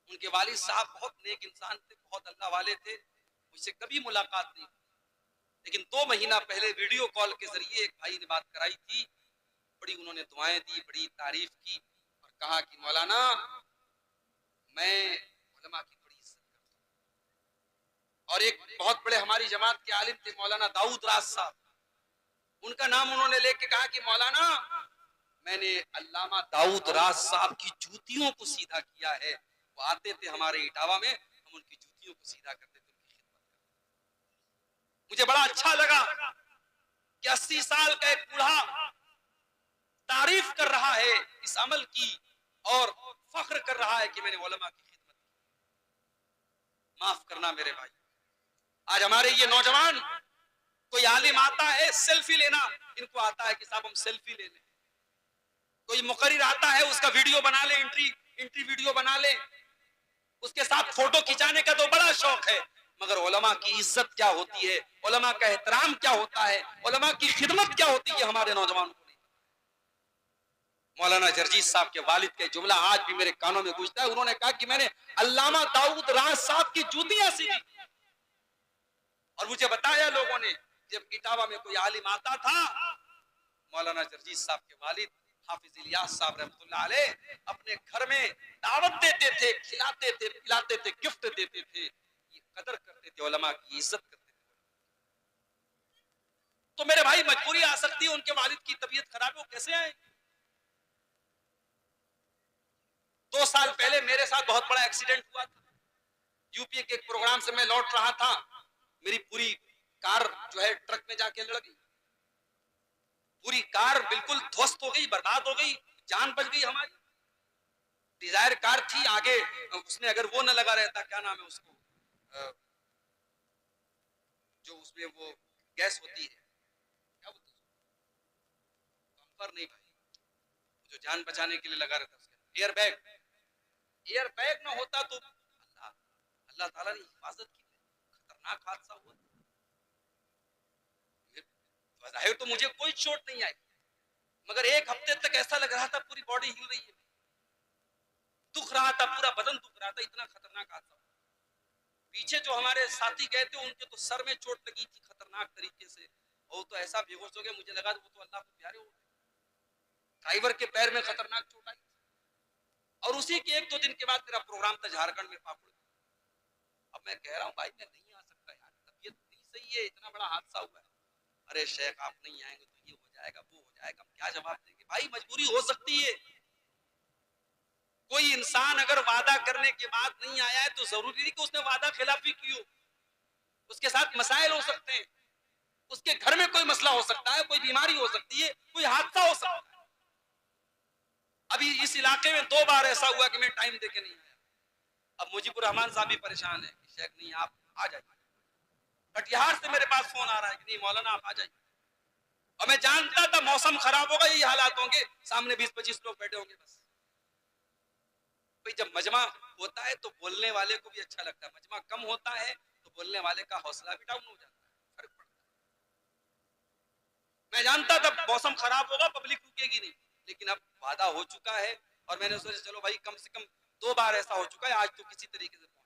उनके वालिद साहब बहुत नेक इंसान थे, बहुत अल्लाह वाले थे, मुझसे कभी मुलाकात नहीं, लेकिन 2 महीना पहले वीडियो कॉल के जरिए एक भाई ने बात कराई थी। बड़ी उन्होंने दुआएं दी, बड़ी तारीफ की और कहा कि मौलाना मैं उलमा की बड़ी इज्जत करता हूं। और एक बहुत बड़े हमारी जमात के आलिम थे मौलाना दाऊद राज साहब, उनका नाम उन्होंने लेके कहा कि मौलाना मैंने अल्लामा दाऊद राज साहब की जूतियों को सीधा किया है। वो आते थे हमारे इटावा में, हम उनकी जूतियों को सीधा करते थे, उनकी खिदमत करते। मुझे बड़ा अच्छा लगा कि 80 साल का एक बूढ़ा तारीफ कर रहा है इस अमल की और फख्र कर रहा है कि मैंने उलमा की खिदमत की। माफ करना मेरे भाई, आज हमारे ये नौजवान, कोई आलिम आता है सेल्फी लेना, इनको आता है कि साहब हम सेल्फी ले लें। कोई मुकर्रिर आता है उसका वीडियो बना ले, एंट्री वीडियो बना ले, उसके साथ फोटो खिंचाने का तो बड़ा शौक है, मगर उलमा की इज्जत क्या होती है, उलमा का एहतराम क्या होता है, उलमा की खिदमत क्या होती है, हमारे नौजवानों को नहीं। मौलाना जर्जीस साहब के वालिद का जुमला आज भी मेरे कानों में गूंजता है। उन्होंने कहा कि मैंने अल्लामा दाऊद राज साहब की जूतियां सीधी, और मुझे बताया लोगों ने जब इटावा में कोई आलिम आता था, मौलाना जर्जीस साहब के वालिद हाफिज इलियास साहब रहमतुल्लाह अलैह अपने घर में दावत देते थे, खिलाते थे, पिलाते थे, गिफ्ट देते थे, ये कदर करते थे, उलमा की इज्जत करते थे। तो मेरे भाई मजबूरी आ सकती है, उनके वालिद की तबीयत खराब है, वो कैसे आए? 2 साल पहले मेरे साथ बहुत बड़ा एक्सीडेंट हुआ था। यूपी के एक प्रोग्राम से मैं लौट रहा था, मेरी पूरी कार जो है ट्रक में जाके लड़ गई, पूरी कार बिल्कुल ध्वस्त हो गई, बर्बाद हो गई, जान बच गई हमारी। डिजायर कार थी, आगे उसमें अगर वो न लगा रहता, क्या नाम है उसको, जो उसमें वो गैस होती है, क्या बोलते हैं, बम्पर नहीं भाई, जो जान बचाने के लिए लगा रहता है, उसका एयर बैग, एयर बैग ना होता तो अल्लाह अल्लाह ताला ने हिफाजत की, खतरनाक हादसा हुआ। जाहिर तो मुझे कोई चोट नहीं आई, मगर 1 हफ्ते तक ऐसा लग रहा था पूरी बॉडी हिल रही है, दुख रहा था, पूरा बदन दुख रहा था, इतना खतरनाक हादसा। पीछे जो हमारे साथी गए थे उनके तो सर में चोट लगी थी खतरनाक तरीके से, वो तो ऐसा बेहोश हो गए, मुझे लगा वो तो अल्लाह को प्यारे हो गए। ड्राइवर के पैर में खतरनाक चोट आई, और उसी के 1-2 दिन के बाद मेरा प्रोग्राम था झारखंड में पाकुड़। अब मैं कह रहा हूँ भाई मैं नहीं आ सकता यार, तबीयत नहीं सही है, इतना बड़ा हादसा हुआ है। अरे शेख आप नहीं आएंगे तो ये हो जाएगा, वो हो जाएगा, हम क्या जवाब देंगे? भाई मजबूरी हो सकती है। कोई इंसान अगर वादा करने के बाद नहीं आया है तो जरूरी नहीं कि उसने वादा खिलाफी की हो, उसके साथ मसाइल हो सकते हैं, उसके घर में कोई मसला हो सकता है, कोई बीमारी हो सकती है, कोई हादसा हो सकता है। अभी इस इलाके में 2 बार ऐसा हुआ कि मैं टाइम देके नहीं आया। अब मुजीबुर रहमान साहब भी परेशान है कि शेख नहीं आप आ जाइए, कटिहार से मेरे पास फोन आ रहा है कि नहीं मौलाना आप आ जाइए, और मैं जानता था मौसम खराब होगा, यही हालात होंगे, सामने 20-25 लोग बैठे होंगे बस। भाई जब मजमा होता है तो बोलने वाले को भी अच्छा लगता है, मजमा कम होता है तो बोलने वाले का हौसला भी डाउन हो जाता है, फर्क पड़ता है। मैं जानता था मौसम खराब होगा, पब्लिक रुकेगी नहीं, लेकिन अब वादा हो चुका है, और मैंने सोचा चलो भाई कम से कम 2 बार ऐसा हो चुका है, आज तो किसी तरीके से पहुंच।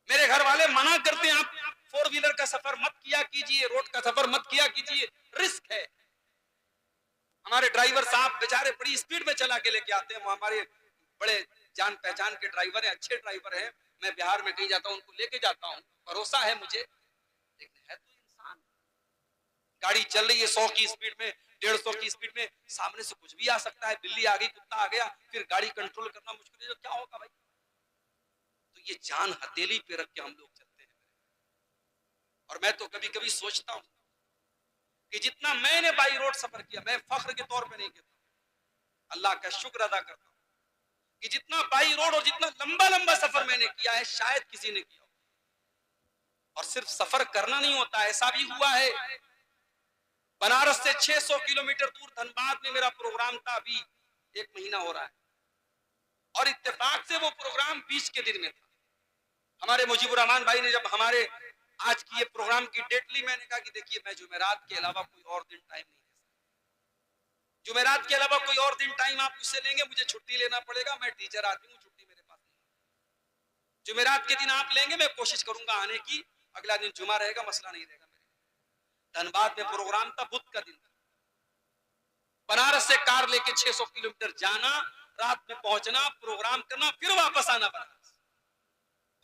मेरे घर वाले मना करते हैं आप 4 व्हीलर का सफर मत किया कीजिए, रोड का सफर मत किया कीजिए, रिस्क है। हमारे ड्राइवर साहब बेचारे बड़ी स्पीड में चला के लेके आते हैं, वो हमारे बड़े जान पहचान के ड्राइवर हैं, अच्छे ड्राइवर हैं। मैं बिहार में कहीं जाता हूं उनको लेके जाता हूं, भरोसा है मुझे, लेकिन है तो इंसान। गाड़ी चल रही है 100 की स्पीड में, 150 की स्पीड में, सामने से कुछ भी आ सकता है, बिल्ली आ गई, कुत्ता आ गया, फिर गाड़ी कंट्रोल करना मुश्किल है, तो क्या होगा भाई? तो ये जान हथेली पे रख के हम लोग चलते हैं। और मैं तो कभी कभी सोचता हूं कि जितना मैंने बाई रोड सफर किया, मैं फख्र के तौर पे नहीं कहता, अल्लाह का शुक्र अदा करता हूं कि जितना बाई रोड और जितना लंबा लंबा सफर मैंने किया है शायद किसी ने किया हो। और सिर्फ सफर करना नहीं होता, ऐसा भी हुआ है, बनारस से 600 किलोमीटर दूर धनबाद में मेरा प्रोग्राम था, अभी 1 महीना हो रहा है, और इत्तेफाक से वो प्रोग्राम 20 के दिन में था। हमारे मुजीबुर रहमान भाई ने जब हमारे आज की ये प्रोग्राम की डेट ली, मैंने कहा कि देखिए मैं जुमेरात के अलावा कोई और दिन टाइम नहीं दे सकता, जुमेरात के अलावा कोई और दिन टाइम आप मुझसे लेंगे मुझे छुट्टी लेना पड़ेगा, मैं टीचर आदमी हूँ, छुट्टी मेरे पास नहीं। जुमेरात के दिन आप लेंगे, मैं कोशिश करूंगा आने की। अगला दिन जुमा रहेगा, मसला नहीं रहेगा मेरे। धनबाद में प्रोग्राम था, बुध का दिन था। बनारस से कार लेके 600 किलोमीटर जाना, रात में पहुंचना, प्रोग्राम करना, फिर वापस आना बनारस।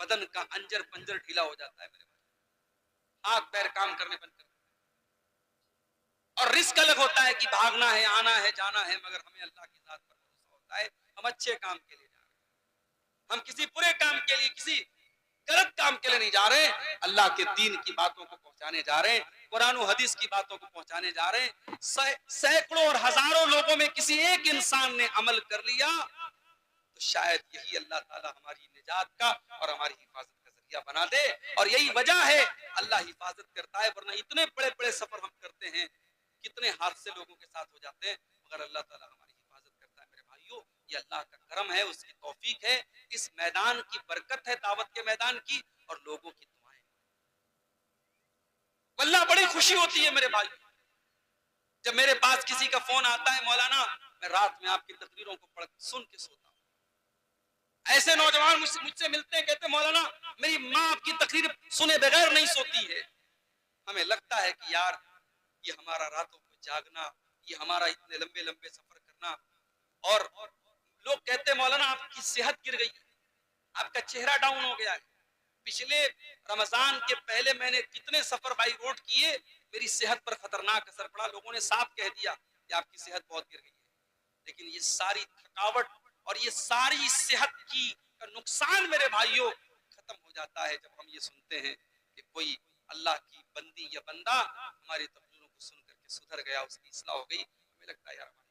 बदन का अंजर पंजर ढीला हो जाता है मेरे भाई, हाथ पैर काम करने बंद कर। और रिस्क अलग होता है कि भागना है, आना है, जाना है, मगर हमें अल्लाह की जात पर भरोसा होता है। हम अच्छे काम के लिए जा रहे हैं, हम किसी बुरे काम के लिए, किसी गलत काम के लिए नहीं जा रहे, अल्लाह के दीन की बातों को पहुंचाने जा रहे हैं, कुरान और हदीस की बातों को पहुंचाने जा रहे हैं। सैकड़ों और हजारों लोगों में किसी एक इंसान ने अमल कर लिया, तो शायद यही अल्लाह ताला हमारी निजात का और हमारी हिफाजत का जरिया बना दे। और यही वजह है अल्लाह हिफाजत करता है, वरना इतने बड़े बड़े सफर हम करते हैं, कितने हादसे लोगों के साथ हो जाते हैं, मगर अल्लाह ताला हमारी हिफाजत करता है। मेरे भाइयों, ये अल्लाह का करम है, उसकी तौफीक है, इस मैदान की बरकत है, दावत के मैदान की, और लोगों की दुआएं। वल्लाह बड़ी खुशी होती है मेरे भाई, जब मेरे पास किसी का फोन आता है, मौलाना मैं रात में आपकी तकरीरों को पढ़ सुन के सोता हूं। ऐसे नौजवान मुझसे मिलते हैं, कहते हैं मौलाना मेरी माँ आपकी तकरीर सुने बगैर नहीं सोती है। हमें लगता है कि यार ये हमारा रातों को जागना, ये हमारा इतने लंबे लंबे सफर करना। और लोग कहते हैं मौलाना आपकी सेहत गिर गई, आपका चेहरा डाउन हो गया है। पिछले रमजान के पहले मैंने कितने सफर बाई रोड किए, मेरी सेहत पर खतरनाक असर पड़ा, लोगों ने साफ कह दिया कि आपकी सेहत बहुत गिर गई है। लेकिन ये सारी थकावट और ये सारी सेहत की का नुकसान मेरे भाइयों खत्म हो जाता है जब हम ये सुनते हैं कि कोई अल्लाह की बंदी या बंदा हमारी तकरीरों को सुन करके सुधर गया, उसकी इस्लाह हो गई। हमें लगता है यार हमारी।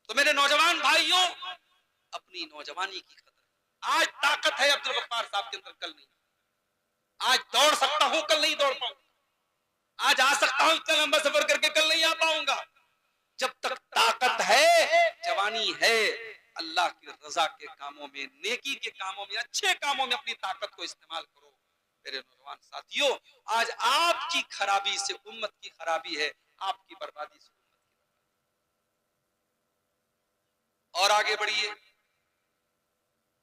तो मेरे नौजवान भाइयों, अपनी नौजवानी की कदर, आज ताकत है अब्दुल गफ्फार साहब के अंदर, कल नहीं। आज दौड़ सकता हूं, कल नहीं दौड़ पाऊंगा। आज आ सकता हूं इतना लंबा सफर करके, कल नहीं आ पाऊंगा। जब तक ताकत है, जवानी है, अल्लाह की रजा के कामों में, नेकी के कामों में, अच्छे कामों में अपनी ताकत को इस्तेमाल करो। मेरे नौजवान साथियों, आज आपकी खराबी से उम्मत की खराबी है, आपकी बर्बादी से उम्मत की बर्बादी। और आगे बढ़िए,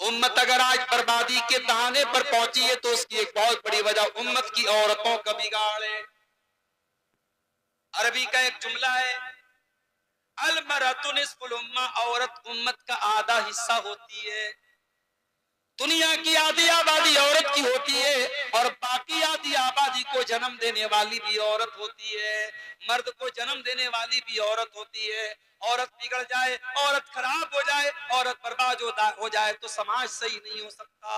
उम्मत अगर आज बर्बादी के दहाने पर पहुंची है तो उसकी एक बहुत बड़ी वजह उम्मत की औरतों का बिगाड़ है। अरबी का एक जुमला है, अल-मरअतु निस्फुल उम्मा, औरत उम्मत का आधा हिस्सा होती है। दुनिया की आधी आबादी औरत की होती है, और बाकी आधी आबादी को जन्म देने वाली भी औरत होती है, मर्द को जन्म देने वाली भी औरत होती है। औरत बिगड़ जाए, औरत खराब हो जाए, औरत बर्बाद हो जाए तो समाज सही नहीं हो सकता।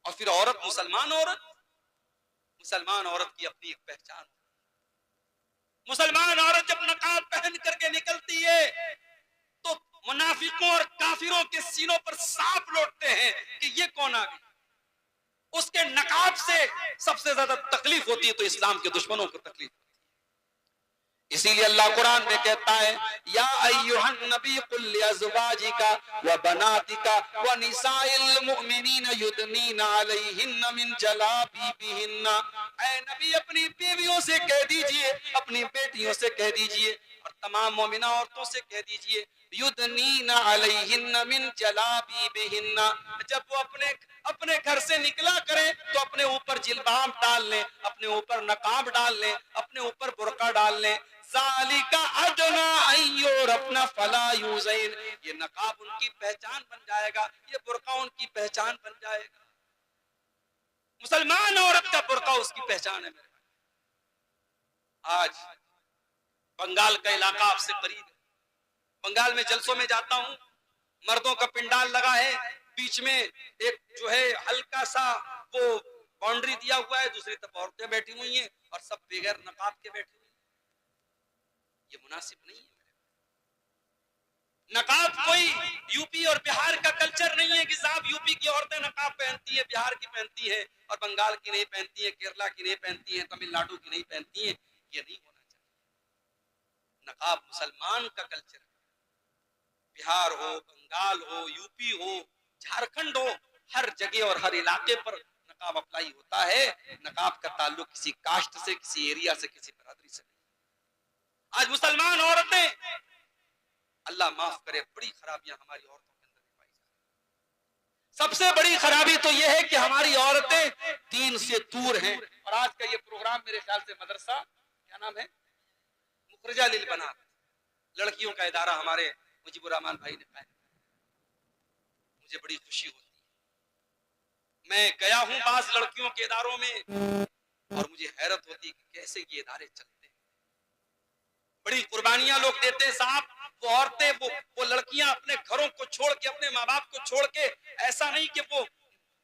और फिर औरत मुसलमान औरत की अपनी एक पहचान। मुसलमान औरत जब नकाब पहन करके निकलती है तो मुनाफिकों और काफिरों के सीनों पर सांप लौटते हैं कि ये कौन आ गई। उसके नकाब से सबसे ज्यादा तकलीफ होती है तो इस्लाम के दुश्मनों को तकलीफ। इसीलिए अल्लाह कुरान में कहता है, या अय्युहन नबी कुल लिअज़वाजिका व बनातिका व निसाइल मुमिनीन युदनीना अलैहिन्ना मिन जलाबिबिहिन्ना। ऐ नबी अपनी बीवियों से कह दीजिए, अपनी बेटियों से कह दीजिए, और तमाम मोमिना औरतों से कह दीजिए, युदनीना अलैहिन्ना मिन जलाबिबिहिन्ना। जब वो अपने घर से निकला करें तो अपने ऊपर जिल्बाब डाल लें, अपने ऊपर नकाब डाल लें, अपने ऊपर बुर्का डाल लें। ज़ालिका अदना अय्योर अपना फला यूज़ैन, ये नकाब उनकी पहचान बन जाएगा, ये बुर्का उनकी पहचान बन जाएगा। मुसलमान औरत का बुर्का उसकी पहचान है। मेरे आज बंगाल का इलाका आपसे करीब है, बंगाल में जलसों में जाता हूं, मर्दों का पिंडाल लगा है, बीच में एक जो है हल्का सा वो बाउंड्री दिया हुआ है, दूसरी तरफ औरतें बैठी हुई हैं और सब बगैर नकाब के बैठी हुई। ये मुनासिब नहीं है। नकाब कोई यूपी और बिहार का कल्चर नहीं है कि साहब यूपी की औरतें नकाब पहनती है, बिहार की पहनती है और बंगाल की नहीं पहनती है, केरला की नहीं पहनती है, तमिलनाडु की नहीं पहनती है। ये नहीं होना चाहिए। नकाब मुसलमान का कल्चर है। बिहार हो, बंगाल हो, यूपी हो, झारखंड हो, हर जगह और हर इलाके पर नकाब अप्लाई होता है। नकाब का ताल्लुक किसी कास्ट से, किसी एरिया से, किसी बरादरी से नहीं। आज मुसलमान औरतें, अल्लाह माफ करे, बड़ी खराबियां हमारी औरतों के अंदर पाई जाती हैं। सबसे बड़ी खराबी तो यह है कि हमारी औरतें दीन से दूर हैं। और आज का ये प्रोग्राम मेरे ख्याल से मदरसा क्या नाम है, मुखरजा लिल बनात, लड़कियों का इदारा हमारे मुजीबुर रहमान भाई ने पाया। मुझे बड़ी खुशी होती है, मैं गया हूं बास लड़कियों के इदारों में और मुझे हैरत होती है कि कैसे ये इदारे चलते हैं। बड़ी कुर्बानियां लोग देते हैं साहब। वो औरतें, वो लड़कियां अपने घरों को छोड़ के, अपने माँ बाप को छोड़ के, ऐसा नहीं कि वो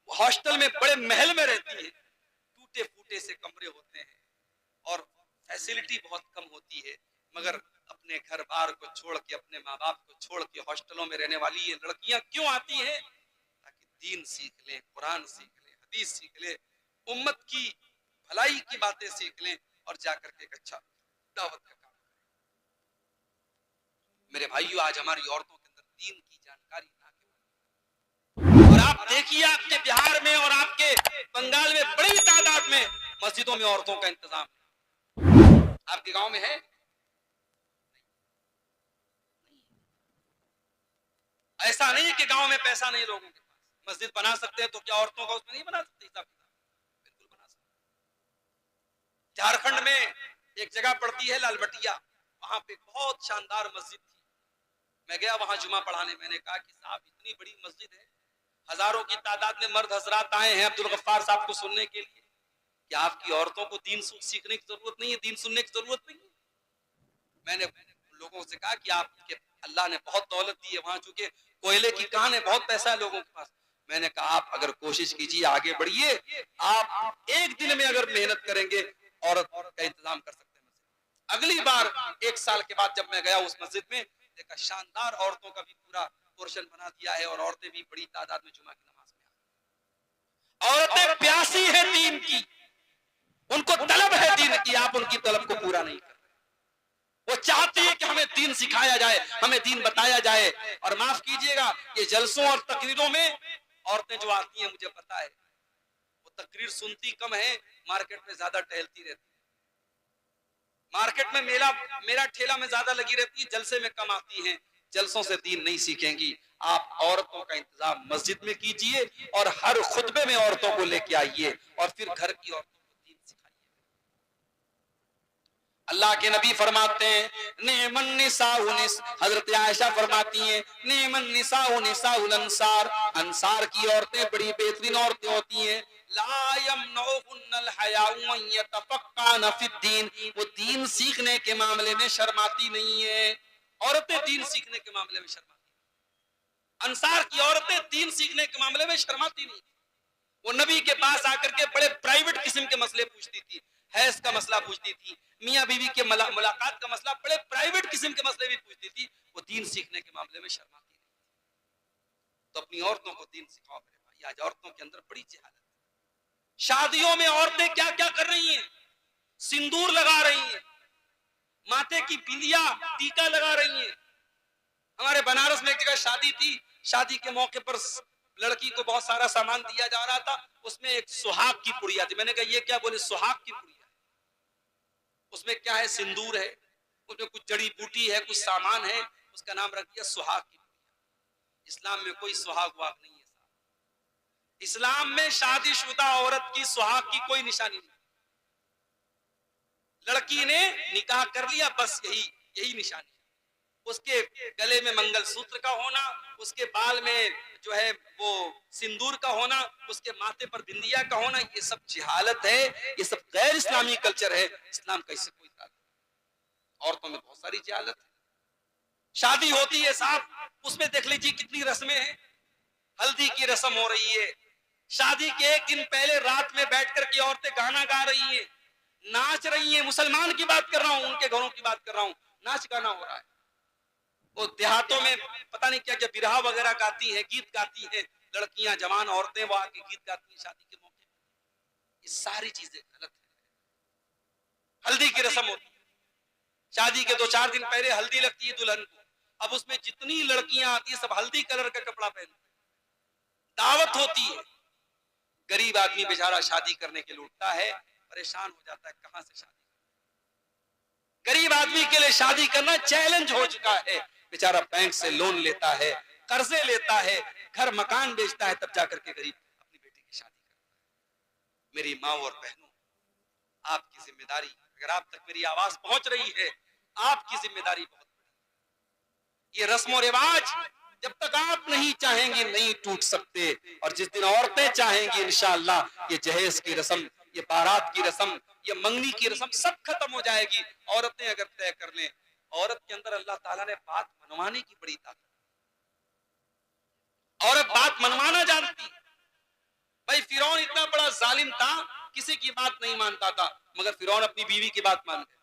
हॉस्टल में बड़े महल में रहती है, टूटे फूटे से कमरे होते हैं और फैसिलिटी बहुत कम होती है, मगर अपने घर बार को छोड़ के, अपने माँ बाप को छोड़ के हॉस्टलों में रहने वाली ये लड़कियां क्यों आती हैं? ताकि दीन सीख लें, कुरान सीख लें, हदीस सीख लें, उम्मत की भलाई की बातें सीख लें और जाकर के एक अच्छा दावत का काम। मेरे भाइयों, आज हमारी औरतों के अंदर दीन की जानकारी ना के, और आप देखिए आपके बिहार में और आपके बंगाल में बड़ी तादाद में मस्जिदों में औरतों का इंतजाम है। आपके गांव में है? ऐसा नहीं है कि गांव में पैसा नहीं लोगों के पास, मस्जिद बना सकते हैं, तो क्या औरतों का उसमें नहीं बना सकते? हिसाब किताब बिल्कुल बना सकते। झारखंड में एक जगह पड़ती है लालबटिया, वहां पे बहुत शानदार मस्जिद थी। मैं गया वहां जुमा पढ़ाने, मैंने कहा कि साहब इतनी बड़ी मस्जिद है, हजारों की तादाद में मर्द हजरात आए हैं अब्दुल गफ्फार साहब को सुनने के लिए, क्या आपकी औरतों को दीन सीखने की जरूरत नहीं है, दीन सुनने की जरूरत नहीं है? मैंने लोगों से कहा कि आपके अल्लाह ने बहुत दौलत दी है, वहां चूंकि कोयले की कान है, बहुत पैसा है लोगों के पास। मैंने कहा आप अगर कोशिश कीजिए, आगे बढ़िए, आप एक दिन में अगर मेहनत करेंगे औरत का इंतजाम कर सकते हैं। अगली बार 1 साल के बाद जब मैं गया उस मस्जिद में, देखा शानदार औरतों का भी पूरा पोर्शन बना दिया है और औरतें भी बड़ी तादाद में जुमा की नमाज में। औरतें प्यासी है दीन की, उनको तलब है दीन की, आप उनकी तलब को पूरा नहीं कर। वो चाहती है कि हमें दीन सिखाया जाए, हमें दीन बताया जाए। और माफ कीजिएगा, ये जलसों और तकरीरों में औरतें जो आती हैं, मुझे पता है वो तकरीर सुनती कम है, मार्केट में ज्यादा टहलती रहती है। मार्केट में मेरा ठेला में ज्यादा लगी रहती है, जलसे में कम आती हैं। जलसों से दीन नहीं सीखेंगी। आप औरतों का इंतजाम मस्जिद में कीजिए और हर खुतबे में औरतों को लेके आइए और फिर घर की औरतों को दीन सिखाइए। अल्लाह के नबी फरमाते हैं, नेमन निसाउनिस, हजरत आयशा फरमाती हैं, नेमन निसाउ निसाउल अंसार, अंसार की औरतें बड़ी बेहतरीन औरतें होती हैं। ला यमनउहुन्नल हयाउ अन यतफक्कान फिद्दीन, वो दीन सीखने के मामले में शर्माती नहीं है। औरतें दीन सीखने के मामले में शर्माती, अंसार की औरतें दीन सीखने के मामले में शर्माती नहीं। वो नबी के पास आकर के बड़े प्राइवेट किस्म के मसले पूछती थी, हैज का मसला पूछती थी, मियां बीवी के मुलाकात का मसला, बड़े प्राइवेट किस्म के मसले भी पूछती थी। वो दीन सीखने के मामले में शर्माती नहीं। तो अपनी औरतों को दीन सिखाओ मेरे भाई। आज औरतों के अंदर बड़ी जहालत है। शादियों में औरतें क्या क्या कर रही हैं? सिंदूर लगा रही हैं, माथे की बिंदिया टीका लगा रही हैं। हमारे बनारस में एक जगह शादी थी, शादी के मौके पर लड़की को बहुत सारा सामान दिया जा रहा था, उसमें एक सुहाग की पुड़िया थी। मैंने कहा ये क्या? बोले सुहाग की पुड़िया। उसमें क्या है? सिंदूर है, उसमें कुछ जड़ी बूटी है, कुछ सामान है, उसका नाम रख दिया सुहाग की पुड़िया। इस्लाम में कोई सुहाग वाग नहीं है साहब। इस्लाम में शादीशुदा औरत की सुहाग की कोई निशानी नहीं। लड़की ने निकाह कर लिया, बस यही निशानी है। उसके गले में मंगलसूत्र का होना, उसके बाल में जो है वो सिंदूर का होना, उसके माथे पर बिंदिया का होना, ये सब जिहालत है, ये सब गैर इस्लामी कल्चर है। इस्लाम का इससे कोई ताल्लुक नहीं। औरतों में बहुत सारी जिहालत है। शादी होती है साहब, उसमें देख लीजिए कितनी रस्में हैं। हल्दी की रस्म हो रही है, शादी के 1 दिन पहले रात में बैठ करके औरतें गाना गा रही हैं, नाच रही हैं। मुसलमान की बात कर रहा हूं, उनके घरों की बात कर रहा हूं, नाच गाना हो रहा है। वो देहातों में पता नहीं क्या क्या बिरहा वगैरह गाती हैं, गीत गाती हैं लड़कियां, जवान औरतें वो आके गीत गाती हैं शादी के मौके पर। ये सारी चीजें गलत है। हल्दी की रस्म होती है, शादी के 2-4 दिन पहले हल्दी लगती है दुल्हन को। अब उसमें जितनी लड़कियां आती है सब हल्दी कलर का कपड़ा पहनती है, दावत होती है। गरीब आदमी बेचारा शादी करने के लिए उठता है, परेशान हो जाता है, कहां से शादी। गरीब आदमी के लिए शादी करना चैलेंज हो चुका है। बेचारा बैंक से लोन लेता है, कर्जे लेता है, घर मकान बेचता है, तब जाकर के गरीब अपनी बेटी की शादी करता है। मेरी माँ और बहनों, आपकी जिम्मेदारी, अगर आप तक मेरी आवाज पहुंच रही है, आपकी जिम्मेदारी बहुत बड़ी। ये रस्म और रिवाज जब तक आप नहीं चाहेंगे नहीं टूट सकते, और जिस दिन औरतें चाहेंगी इंशाअल्लाह ये जहेज की रस्म, ये बारात की रस्म, ये मंगनी की रस्म सब खत्म हो जाएगी। औरतें अगर तय कर लें, औरत के अंदर अल्लाह ताला ने बात मनवाने की बड़ी ताकत, औरत बात मनवाना जानती है। भाई फिरौन इतना बड़ा जालिम था, किसी की बात नहीं मानता था, मगर फिरौन अपनी बीवी की बात मान गया।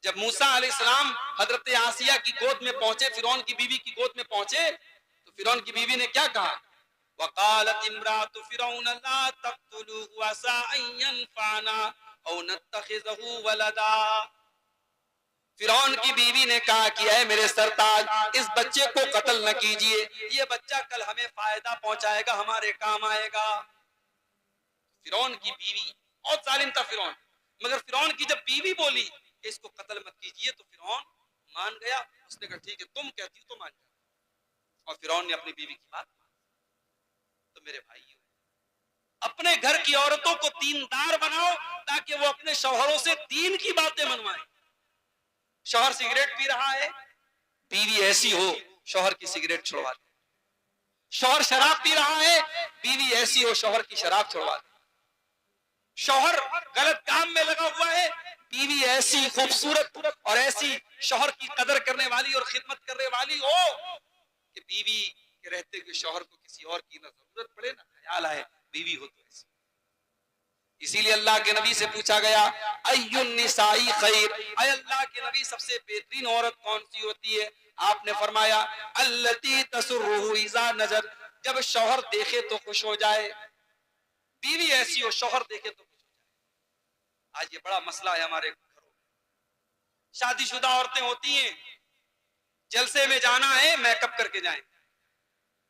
जब मूसा अलैहिस्सलाम हजरत आसिया की गोद में पहुंचे, फिरौन की बीवी की गोद में पहुंचे, तो फिरौन की बीवी ने क्या कहा? वकालत इम्रातु फिरौन ला तक़्तुलूहु असा अन यनफ़अना औ नत्तखिज़हु वलदा। फिरौन की बीवी ने कहा कि है मेरे सरताज, इस बच्चे को कत्ल न कीजिए, ये बच्चा कल हमें फायदा पहुंचाएगा, हमारे काम आएगा। फिरौन की बीवी, बहुत जालिम था फिरौन, मगर फिरौन की जब बीवी बोली इसको कत्ल मत कीजिए, तो फिरौन मान गया। उसने कहा ठीक है, तुम कहती हो तो मान जाओ। और फिरौन ने अपनी बीवी की बात मानी। तो मेरे भाइयों, अपने घर की औरतों को दीनदार बनाओ, ताकि वो अपने शौहरों से दीन की बातें मनवाएं। शौहर सिगरेट पी रहा है, बीवी ऐसी हो शौहर की सिगरेट छुड़वा दे। शौहर शराब पी रहा है, बीवी ऐसी हो शौहर की शराब छुड़वा दे। शौहर गलत काम में लगा हुआ है, बीवी ऐसी खूबसूरत और ऐसी शौहर की कदर करने वाली और खिदमत करने वाली हो कि बीवी के रहते हुए शौहर को किसी और की ना जरूरत पड़े ना ख्याल आए, बीवी हो तो ऐसी। इसीलिए अल्लाह के नबी से पूछा गया अय्युन निसाई खैर, अय अल्लाह के नबी सबसे बेहतरीन औरत कौन सी होती है? आपने फरमाया अल्लती तसुर्रुहु इज़ा नजर, जब शौहर देखे तो खुश हो जाए। बीवी ऐसी हो शौहर देखे तो खुश हो जाए। आज ये बड़ा मसला है हमारे घरों में। शादीशुदा औरतें होती हैं, जलसे में जाना है मेकअप करके जाएंगे,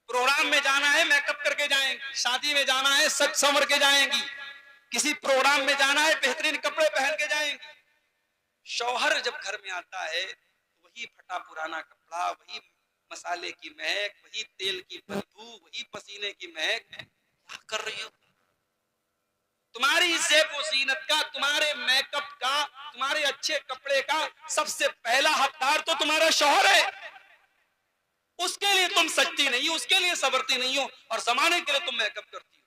प्रोग्राम में जाना है मेकअप करके जाएंगी, शादी में जाना है सज संवर के जाएंगी, किसी प्रोग्राम में जाना है बेहतरीन कपड़े पहन के जाएंगी। शौहर जब घर में आता है तो वही फटा पुराना कपड़ा, वही मसाले की महक, वही तेल की बदबू, वही पसीने की महक। क्या कर रही हो? तुम्हारी ज़ेब व ज़ीनत का, तुम्हारे मेकअप का, तुम्हारे अच्छे कपड़े का सबसे पहला हकदार तो तुम्हारा शौहर है। उसके लिए तुम सजती नहीं हो, उसके लिए संवरती नहीं हो, और जमाने के लिए तुम मेकअप करती हो।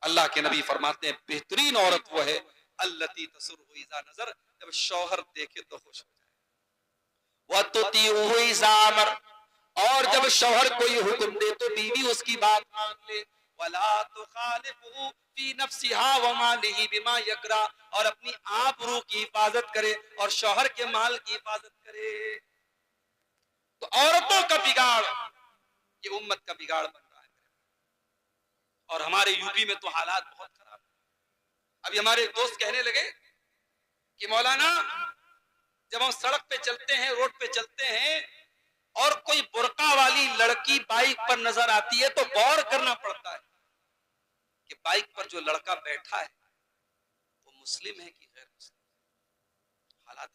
अल्लाह के नबी फरमाते हैं बेहतरीन औरत वो है अल्लती तसुर्रु इज़ा नज़र, जब शौहर देखे तो खुश हो जाए। वतुतीउहु इज़ा अमर, और जब शौहर कोई हुक्म दे तो बीवी उसकी बात मान ले। वला तुखालिफुहु फी नफ्सिहा व मालिही बिमा यकरा, और अपनी आबरू की हिफाजत करे और शौहर के माल की हिफाजत करे। तो औरतों का बिगाड़ ये उम्मत का बिगाड़ बन रहा है। और हमारे यूपी में तो हालात बहुत खराब है। अभी हमारे दोस्त कहने लगे कि मौलाना जब हम सड़क पे चलते हैं, रोड पे चलते हैं, और कोई बुर्का वाली लड़की बाइक पर नजर आती है तो गौर करना पड़ता है कि बाइक पर जो लड़का बैठा है वो मुस्लिम है कि गैर मुस्लिम। हालात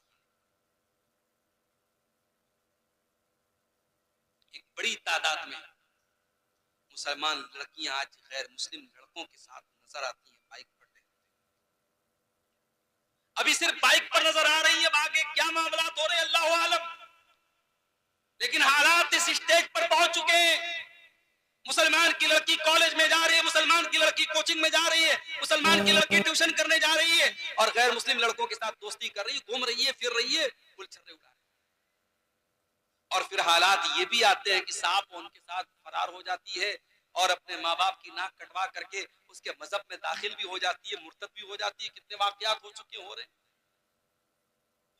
एक बड़ी तादाद में मुसलमान लड़कियां आज गैर मुस्लिम लड़कों के साथ नजर आती हैं बाइक पर। अभी सिर्फ बाइक पर नजर आ रही है, आगे क्या मामला हो रहे अल्लाह आलम, लेकिन हालात इस स्टेज पर पहुंच चुके हैं। मुसलमान की लड़की कॉलेज में जा रही है, मुसलमान की लड़की कोचिंग में जा रही है, मुसलमान की लड़की ट्यूशन करने जा रही है, और गैर मुस्लिम लड़कों के साथ दोस्ती कर रही है, घूम रही है, फिर रही है, गुलछर्रे उड़ा रही है। और फिर हालात ये भी आते हैं कि साहब उनके साथ फरार हो जाती है और अपने माँ बाप की नाक कटवा करके उसके मजहब में दाखिल भी हो जाती है, मुर्तद भी हो जाती है। कितने वाकयात हो चुके हो रहे हैं।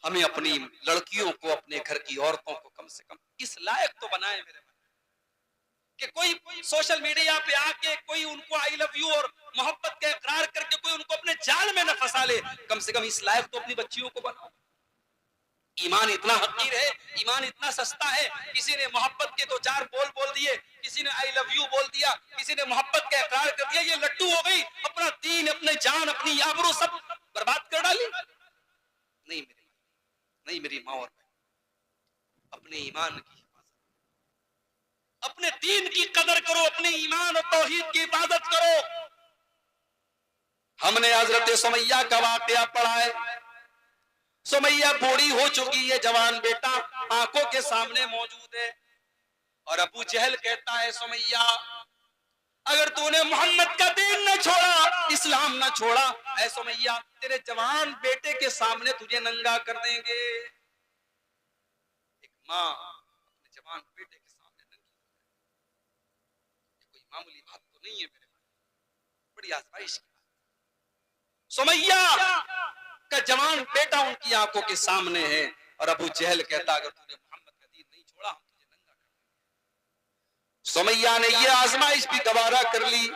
हमें अपनी लड़कियों को, अपने घर की औरतों को कम से कम इस लायक तो बनाए मेरे भाई कि कोई सोशल मीडिया पे आके कोई उनको आई लव यू और मोहब्बत का इकरार करके कोई उनको अपने जाल में न फंसा ले। कम से कम इस लायक तो अपनी बच्चियों को बनाओ। ईमान इतना हकीर है, ईमान इतना सस्ता है, किसी ने मोहब्बत के दो चार बोल बोल दिए, किसी ने आई लव यू बोल दिया, किसी ने मोहब्बत का इकरार कर दिया, ये लट्टू हो गई, अपना दीन, अपने जान, अपनी आबरू सब बर्बाद कर डाली। नहीं मेरे, नहीं मेरी माँ और बहन, अपने ईमान की हिफाजत, अपने दीन की कदर करो, अपने ईमान और तौहीद की हिफाजत करो। हमने हजरत सुमैया का वाकया पढ़ा है। सुमैया बूढ़ी हो चुकी है, जवान बेटा आंखों के सामने मौजूद है, और अबू जहल कहता है सुमैया अगर तूने मोहम्मद का दीन न छोड़ा, इस्लाम न छोड़ा, ऐ सुमैया तेरे जवान बेटे के सामने तुझे नंगा कर देंगे। एक माँ अपने जवान बेटे के सामने नंगी, कोई मामूली बात तो नहीं है मेरे भाई, बड़ी आजमाइश की बात। सुमैया का जवान बेटा उनकी आंखों के सामने है, और अबू जहल कहता अगर तूने मोहम्मद का दीन नहीं छोड़ा हम तुझे नंगा कर देंगे। सुमैया ने यह आजमाइश भी गवारा कर ली,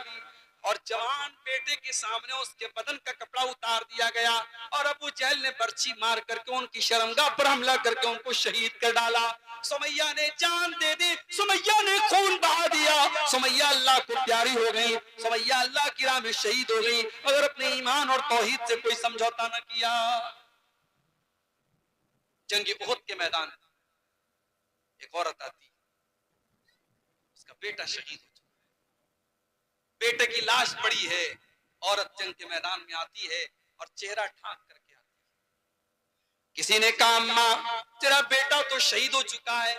और जवान बेटे के सामने उसके बदन का कपड़ा उतार दिया गया, और अबू जहल ने बर्छी मार करके उनकी शर्मगाह पर हमला करके उनको शहीद कर डाला। सुमैया ने जान दे दी, सुमैया ने खून बहा दिया, सुमैया अल्लाह को प्यारी हो गई, सुमैया अल्लाह की राह में शहीद हो गई, अगर अपने ईमान और तौहीद से कोई समझौता न किया। जंग उहद के मैदान में एक औरत आती, उसका बेटा शहीद हो चुका है, बेटे की लाश पड़ी है, औरत जंग के मैदान में आती है और चेहरा ढांक करके आती है। किसी ने कहा अम्मा तेरा बेटा तो शहीद हो चुका है,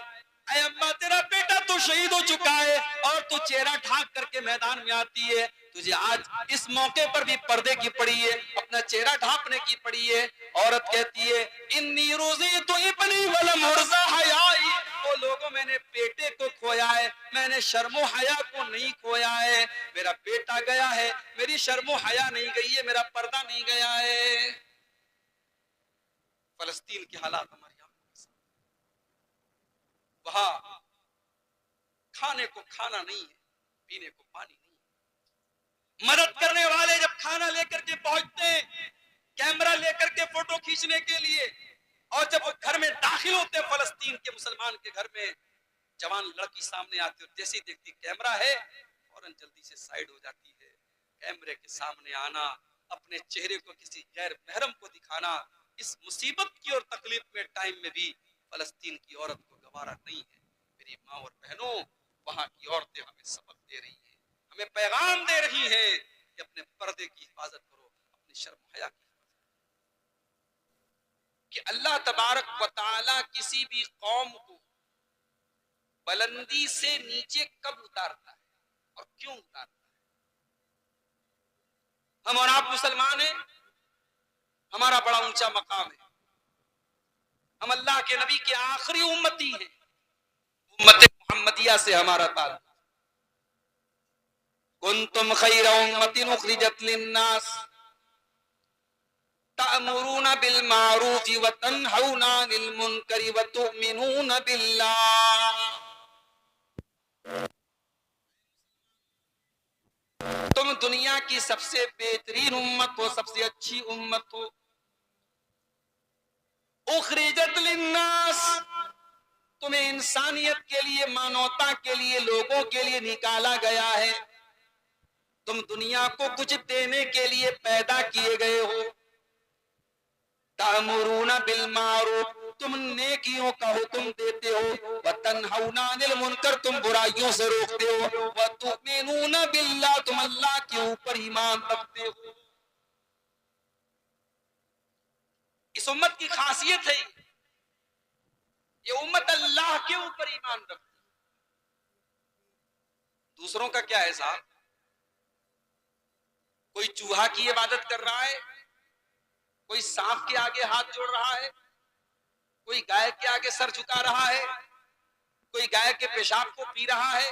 अरे अम्मा तेरा बेटा तो शहीद हो चुका है और तू चेहरा ढांक करके मैदान में आती है, तुझे आज इस मौके पर भी पर्दे की पड़ी है, अपना चेहरा ढांकने की पड़ी है। औरत कहती है इन्नी रोजी तो इबनी वलम हुर्जा हयाई, वो लोगों मैंने बेटे को खोया है, मैंने शर्मो हया को नहीं खोया है, मेरा बेटा गया है, मेरी शर्मो हया नहीं गई है, मेरा पर्दा नहीं गया है। फलस्तीन के हालात हमारी आंखों के सामने, वहां खाने को खाना नहीं है, पीने को पानी नहीं है। मदद करने वाले जब खाना लेकर के पहुंचते हैं, कैमरा लेकर के फोटो खींचने के लिए, और जब वो घर में दाखिल होते हैं फलस्तीन के मुसलमान के घर में, जवान लड़की सामने आती है, जैसी देखती कैमरा है फौरन जल्दी से साइड हो जाती है। कैमरे के सामने आना, अपने चेहरे को किसी गैर महरम को दिखाना, इस मुसीबत की और तकलीफ में टाइम में भी फलस्तीन की औरत को गवारा नहीं है। मेरी माँ और बहनों, वहां की औरतें हमें सबक दे रही हैं, हमें पैगाम दे रही हैं कि अपने पर्दे की हिफाजत करो, अपनी शर्म हया की हिफाजत करो। कि अल्लाह तबारक व तआला किसी भी कौम को बुलंदी से नीचे कब उतारता है और क्यों उतारता है। हम और आप मुसलमान हैं, हमारा बड़ा ऊंचा मकाम है, हम अल्लाह के नबी के आखिरी उम्मती हैं, उम्मत मोहम्मदिया से हमारा ताल्लुक। कुंतुम खैरा उम्मतिन उखरिजत लिन्नास तअमुरूना बिल मारूफ व तनहौना अनिल मुनकरी व तुमिनूना बिल्लाह। तुम दुनिया की सबसे बेहतरीन उम्मत हो, सबसे अच्छी उम्मत हो। उखरिजत लिन्नास, तुम्हें इंसानियत के लिए, मानवता के लिए, लोगों के लिए निकाला गया है। तुम दुनिया को कुछ देने के लिए पैदा किए गए हो। तामुरूना बिल मारूफ, तुम नेकियों का हुक्म देते हो, व तन्हौना अनिल मुनकर, तुम बुराइयों से रोकते हो, व तुमिनूना बिल्लाह, तुम अल्लाह के ऊपर ईमान रखते हो। इस उम्मत की खासियत है, ये उम्मत अल्लाह के ऊपर ईमान रखती है। दूसरों का क्या है साहब, कोई चूहा की इबादत कर रहा है, कोई सांप के आगे हाथ जोड़ रहा है, कोई गाय के आगे सर झुका रहा है, कोई गाय के पेशाब को पी रहा है।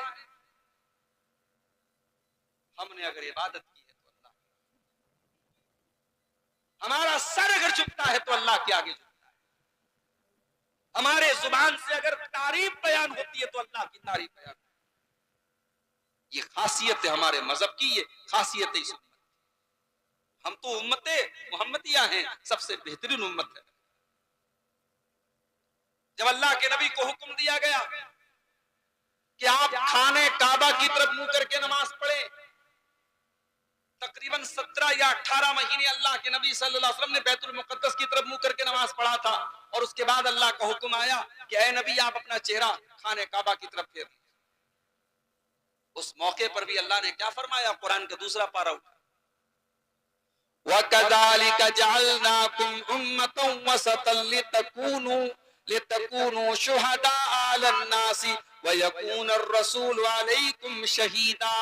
हमने अगर इबादत की है तो अल्लाह, हमारा सर अगर झुकता है तो अल्लाह के आगे झुकता है, हमारे जुबान से अगर तारीफ बयान होती है तो अल्लाह की तारीफ बयान। ये खासियत है हमारे मजहब की, ये खासियत है इस उम्मत। हम तो उम्मते मोहम्मदिया हैं, सबसे बेहतरीन उम्मत है। जब अल्लाह के नबी को हुक्म दिया गया कि आप खाने काबा की तरफ मुंह करके नमाज पढ़े, तकरीबन 17 या 18 महीने अल्लाह के नबी सल्लल्लाहु अलैहि वसल्लम ने बैतुल मुकद्दस की तरफ मुंह करके नमाज पढ़ा था, और उसके बाद अल्लाह का हुक्म आया कि ऐ नबी आप अपना चेहरा खाने काबा की तरफ फेर। उस मौके पर भी अल्लाह ने क्या फरमाया, कुरान का दूसरा पारा उठा, वकज़ालिका जअलनाकुम उम्मतन वसतन लितकूनु शुहदा अलन नासी व यकून अर्रसूलु अलैकुम शहीदा।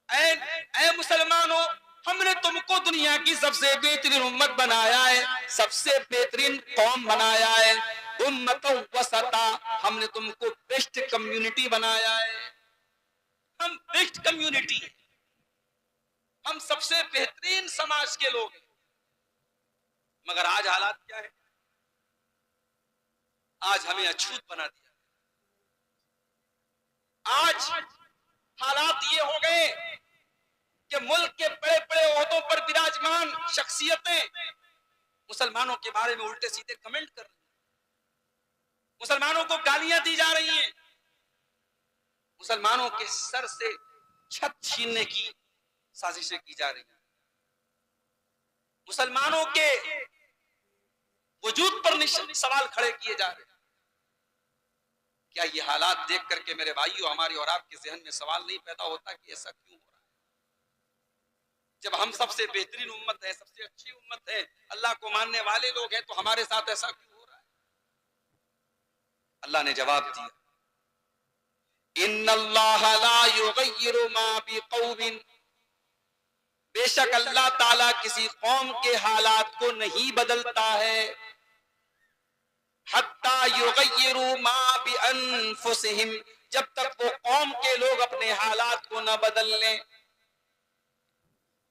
ऐ मुसलमानों, हमने तुमको दुनिया की सबसे बेहतरीन उम्मत बनाया है, सबसे बेहतरीन कौम बनाया है। उम्मतों वसता, हमने तुमको बेस्ट कम्युनिटी बनाया है। हम बेस्ट कम्युनिटी, हम सबसे बेहतरीन समाज के लोग हैं। मगर आज हालात क्या है? आज हमें अछूत बना दिया। आज हालात ये हो गए कि मुल्क के बड़े बड़े ओहदों पर विराजमान शख्सियतें मुसलमानों के बारे में उल्टे सीधे कमेंट कर रही हैं, मुसलमानों को गालियां दी जा रही हैं, मुसलमानों के सर से छत छीनने की साजिशें की जा रही हैं, मुसलमानों के वजूद पर सवाल खड़े किए जा रहे हैं। क्या ये हालात देख करके मेरे भाइयों, हमारी और आपके जहन में सवाल नहीं पैदा होता कि ऐसा क्यों हो रहा है? जब हम सबसे बेहतरीन उम्मत है, सबसे अच्छी उम्मत है, अल्लाह को मानने वाले लोग हैं, तो हमारे साथ ऐसा क्यों हो रहा है? अल्लाह ने जवाब दिया, इन्नल्लाह ला युगय्यिरु मा बिक़ौमिन, बेशक अल्लाह ताला किसी कौम के हालात को नहीं बदलता है, हत्ता युगय्यिरु मा बिअनफुसिहिम, जब तक वो कौम के लोग अपने हालात को न बदल लें।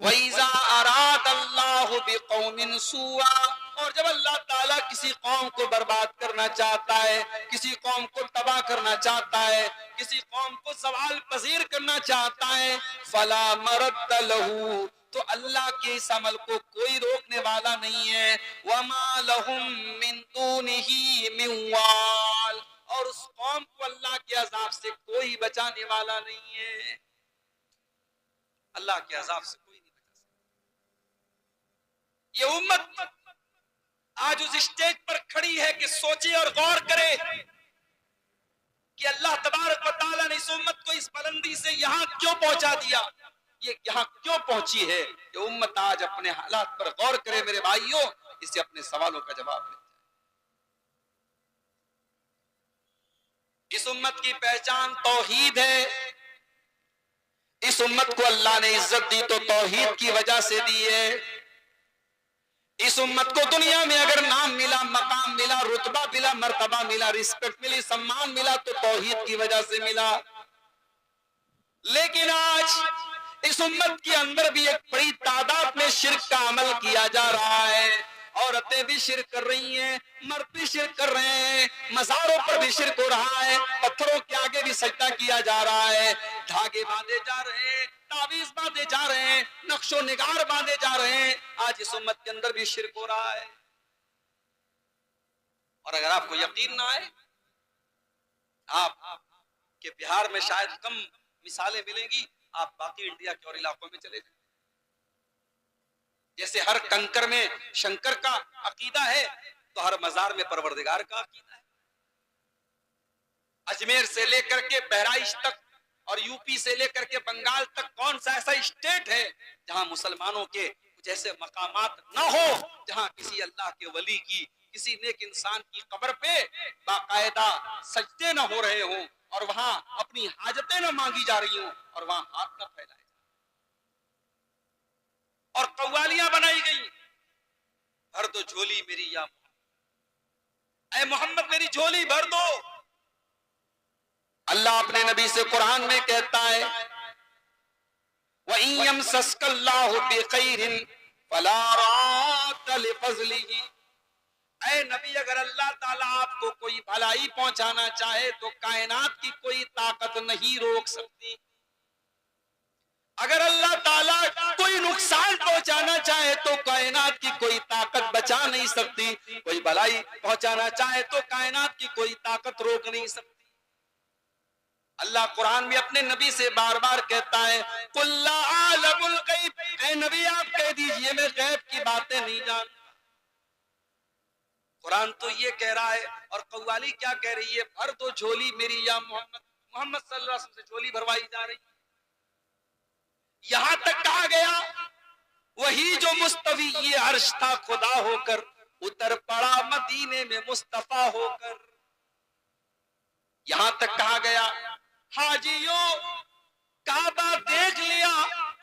वइज़ा अरादल्लाहु बिक़ौमिन सूआ, और जब अल्लाह ताला किसी कौम को बर्बाद करना चाहता है, किसी कौम को तबाह करना चाहता है, किसी कौम को सवाल पजीर करना चाहता है, फला मरद्द लहू, तो अल्लाह के इस अमल को कोई रोकने वाला नहीं है। वमा लहुम मिन दूनिही मिन वाल, और उस कौम को अल्लाह के अजाब से कोई बचाने वाला नहीं है। अल्लाह के अजाब से कोई नहीं बचा सकता। ये उम्मत आज उस स्टेज पर खड़ी है कि सोचे और गौर करे कि अल्लाह तबारक व तआला ने इस उम्मत को इस बुलंदी से यहां क्यों पहुंचा दिया, ये यहां क्यों पहुंची है। ये उम्मत आज अपने हालात पर गौर करे मेरे भाइयों, इससे अपने सवालों का जवाब मिल जाए। इस उम्मत की पहचान तौहीद है। इस उम्मत को अल्लाह ने इज्जत दी तो तौहीद की वजह से दी है। इस उम्मत को दुनिया में अगर नाम मिला, मकाम मिला, रुतबा मिला, मर्तबा मिला, रिस्पेक्ट मिली, सम्मान मिला, तो तौहीद की वजह से मिला। लेकिन आज इस उम्मत के अंदर भी एक बड़ी तादाद में शिर्क का अमल किया जा रहा है। औरतें भी शिर्क कर रही हैं, मर्द भी शिर्क कर रहे हैं, मज़ारों पर भी शिर्क हो रहा है, पत्थरों के आगे भी सजदा किया जा रहा है, धागे बांधे जा रहे हैं, तावीज बांधे जा रहे हैं, नक्शो निगार बांधे जा रहे हैं। आज इस उम्मत के अंदर भी शिर्क हो रहा है। और अगर आपको यकीन ना आए, आप के बिहार में शायद कम मिसालें मिलेंगी, आप बाकी इंडिया के और इलाकों में चले जाएं। जैसे हर कंकर में शंकर का अकीदा है, तो हर मजार में परवरदिगार का अकीदा है। अजमेर से लेकर के बहराइच तक और यूपी से लेकर के बंगाल तक कौन सा ऐसा स्टेट है जहां मुसलमानों के कुछ ऐसे मकामात ना हो, जहां किसी अल्लाह के वली की, किसी नेक इंसान की कब्र पे बाकायदा सजदे ना हो रहे हों, और वहां अपनी हाजतें ना मांगी जा रही हों, और वहां हाथ ना फैलाए, और कव्वालियां बनाई गई, भर दो झोली मेरी या मोहम्मद, ऐ मोहम्मद मेरी झोली भर दो। अल्लाह अपने नबी से कुरान में कहता है, व इन यमसस्कल्लाहु बिखैरिन फला राद्द लिफज़लिही, ऐ नबी अगर अल्लाह ताला आपको कोई भलाई पहुंचाना चाहे तो कायनात की कोई ताकत नहीं रोक सकती। अगर अल्लाह ताला कोई नुकसान पहुंचाना चाहे तो कायनात की कोई ताकत बचा नहीं सकती, कोई भलाई पहुंचाना चाहे तो कायनात की कोई ताकत रोक नहीं सकती। अल्लाह कुरान में अपने नबी से बार बार कहता है, कुल ला आलमुल गैब, ऐ नबी आप कह दीजिए मैं गैब की बातें नहीं जानता। कुरान तो ये कह रहा है, और कव्वाली क्या कह रही है, भर दो झोली मेरी या मोहम्मद, मोहम्मद सल्लल्लाहु अलैहि वसल्लम से झोली भरवाई जा रही। यहां तक कहा गया वही जो मुस्तवी ये अर्श था खुदा होकर उतर पड़ा मदीने में मुस्तफा होकर। यहां तक कहा गया हाजियों काबा देख लिया,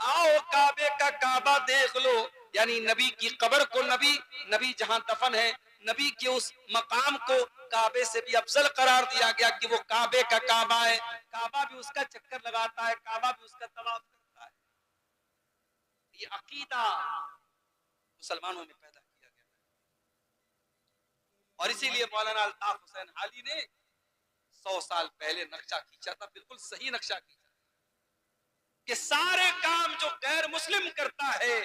आओ काबे का काबा देख लो। यानी नबी की कब्र को नबी जहां दफन है, नबी के उस मकाम को काबे से भी अफजल करार दिया गया कि वो काबे का काबा है। काबा भी उसका चक्कर लगाता है, काबा भी उसका तवाफ करता है। ये अकीदा मुसलमानों में पैदा किया गया और इसीलिए मौलाना अल्ताफ हुसैन हाली ने 100 साल पहले नक्शा खींचा था, बिल्कुल सही नक्शा खींचा कि सारे काम जो गैर मुस्लिम करता है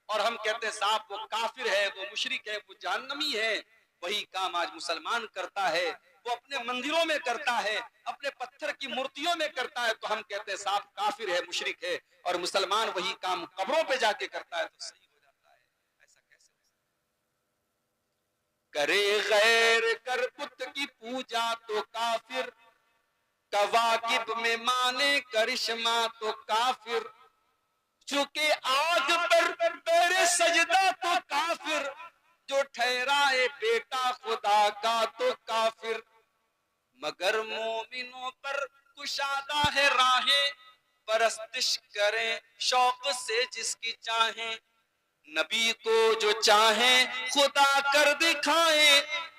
और हम कहते हैं साहब वो काफिर है, वो मुशरिक है, वो जहन्नमी है, वही काम आज मुसलमान करता है। वो अपने मंदिरों में करता है, अपने पत्थर की मूर्तियों में करता है, तो हम कहते हैं साहब काफिर है, मुशरिक है। और मुसलमान वही काम कब्रों पे जाके करता है तो सही हो जाता है। ऐसा कैसे हो सकता है? करे गैर कर पुत की पूजा तो काफिर, कवाकिब में माने करिश्मा तो काफिर, चूंकि आग पर तेरे सजदा तो काफिर, जो ठहराए बेटा खुदा का तो काफिर। मगर मोमिनों पर कुशादा है राहें, परस्तिश करें शौक से जिसकी चाहें। नबी को जो चाहे खुदा कर दिखाए,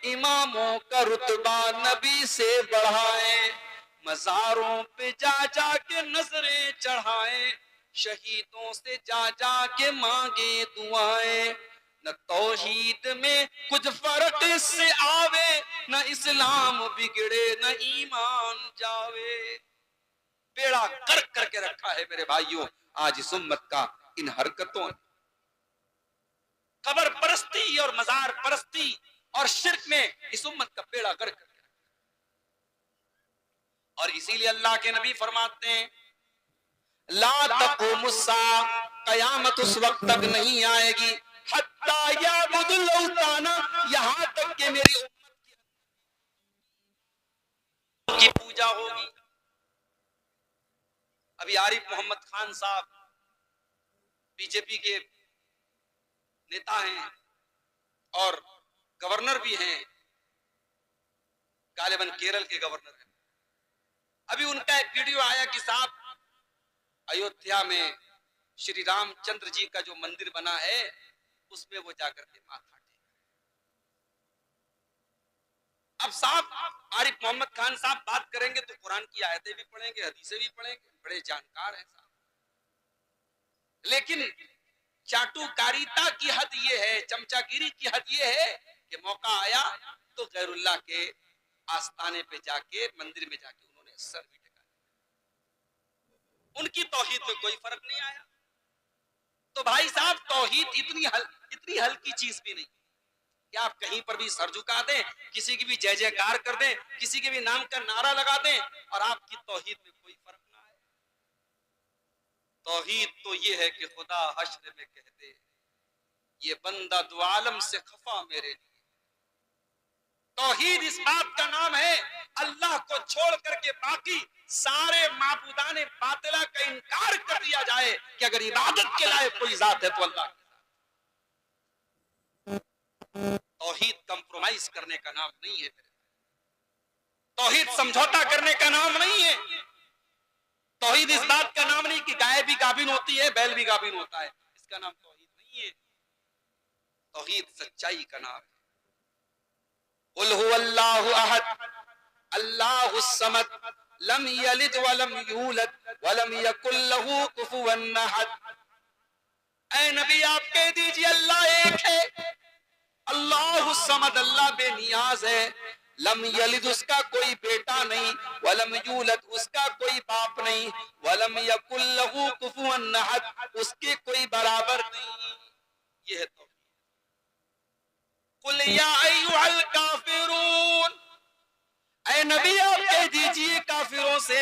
इमामों का रुतबा नबी से बढ़ाए। मज़ारों पे जा जा के नजरें चढ़ाए, शहीदों से जा जा के मांगे दुआएं। न तौहीद में कुछ फर्क इससे आवे, न इस्लाम बिगड़े न ईमान जावे। बेड़ा गर्क करके रखा है मेरे भाइयों आज इस उम्मत का इन हरकतों ने। कब्र परस्ती और मजार परस्ती और शिर्क में इस उम्मत का बेड़ा गर्क करके रखा। और इसीलिए अल्लाह के नबी फरमाते हैं ला तक़ूमुस्सा, कयामत उस वक्त तक नहीं आएगी हत्ता याबुदुल औताना, यहां तक कि मेरी उम्मत की पूजा होगी। अभी आरिफ मोहम्मद खान साहब बीजेपी के नेता हैं और गवर्नर भी हैं, गालिबन केरल के गवर्नर हैं। अभी उनका एक वीडियो आया कि साहब अयोध्या में श्री रामचंद्र जी का जो मंदिर बना है उसमें वो जाकर के माथा टेक। अब साहब आरिफ मोहम्मद खान साहब बात करेंगे तो कुरान की आयतें भी पढ़ेंगे, हदीसें भी पढ़ेंगे, बड़े जानकार हैं साहब। लेकिन चाटुकारिता की हद ये है, चमचागिरी की हद ये है कि मौका आया तो गैरुल्लाह के आस्थाने पे जाके मंदिर में जाके उन्होंने सर भी टिका। उनकी तौहीद में कोई फर्क नहीं आया। तो भाई साहब तौहीद इतनी हल्की चीज भी नहीं कि आप कहीं पर भी सर झुका दें, किसी की भी जय जयकार कर दें, किसी के भी नाम का नारा लगा दें और आपकी तौहीद में कोई फर्क ना आए। तौहीद तो ये है कि खुदा हश्र में कह दे ये बंदा दो आलम से खफा मेरे लिए। तौहीद इस बात का नाम है अल्लाह को छोड़ करके बाकी सारे माबूदाने बातिला का इनकार कर दिया जाए कि अगर इबादत के लायक कोई जात है तो अल्लाह। तौहीद कंप्रोमाइज करने का नाम नहीं है, तौहीद समझौता करने का नाम नहीं है। तौहीद इस बात का नाम नहीं कि गाय भी गाभिन होती है, बैल भी गाभिन होता है, इसका नाम तौहीद नहीं है। तौहीद सच्चाई का नाम है। कुल हुवल्लाहु अहद अल्लाहुस समद लम यलिद वलम यूलद वलम यकुल लहू कुफुवन अहद। ऐ नबी आप कह दीजिए अल्लाह एक है, अल्लाहुस समद अल्लाह बेनियाज है, लम यलिद उसका कोई बेटा नहीं, वलम यूलद उसका कोई बाप नहीं, वलम यकुल लहू कुफुवन अहद उसके कोई बराबर नहीं। यह है तो कुल या अय्युहल काफिरून, ऐ नबी आप कह दीजिए काफिरों से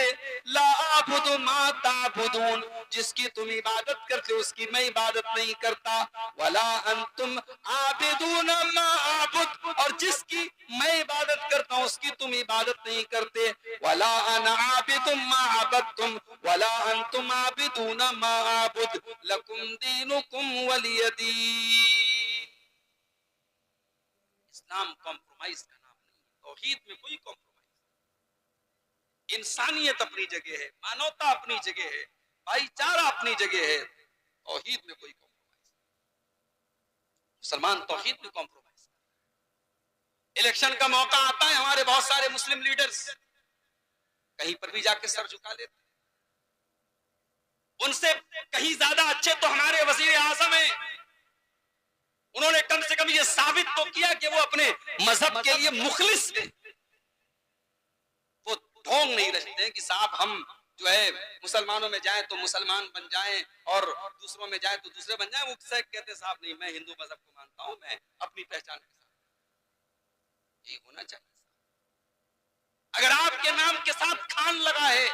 ला आबुदु मा ताबुदून, जिसकी तुम इबादत करते हो उसकी मैं इबादत नहीं करता, वला अंतुम आबिदून मा आबुद, और जिसकी मैं इबादत करता हूं उसकी तुम इबादत नहीं करते, वला अना आबिदुम मा अबदतुम वला अंतुम आबिदून मा आबुद लकुम दीनुकुम वलिय दीन। इस्लाम कॉम्प्रोमाइज का नाम नहीं है, तौहीद में कोई कॉम्प्रोमाइज, इंसानियत अपनी जगह है, मानवता अपनी जगह है, भाईचारा अपनी जगह है, तौहीद में कोई कॉम्प्रोमाइज। मुसलमान तौहीद में कॉम्प्रोमाइज। इलेक्शन का मौका आता है, हमारे बहुत सारे मुस्लिम लीडर्स कहीं पर भी जाके सर झुका लेते, उनसे कहीं ज्यादा अच्छे तो हमारे वजीर आजम हैं। उन्होंने कम से कम ये साबित तो किया कि वो अपने मजहब के लिए मुखलिस हैं। वो ढोंग नहीं रचते कि साहब हम जो है मुसलमानों में जाएं तो मुसलमान बन जाएं और दूसरों में जाएं तो दूसरे बन जाएं। वो कहते साहब नहीं, मैं हिंदू मजहब को मानता हूं, मैं अपनी पहचान के साथ। ये होना चाहिए। अगर आपके नाम के साथ खान लगा है,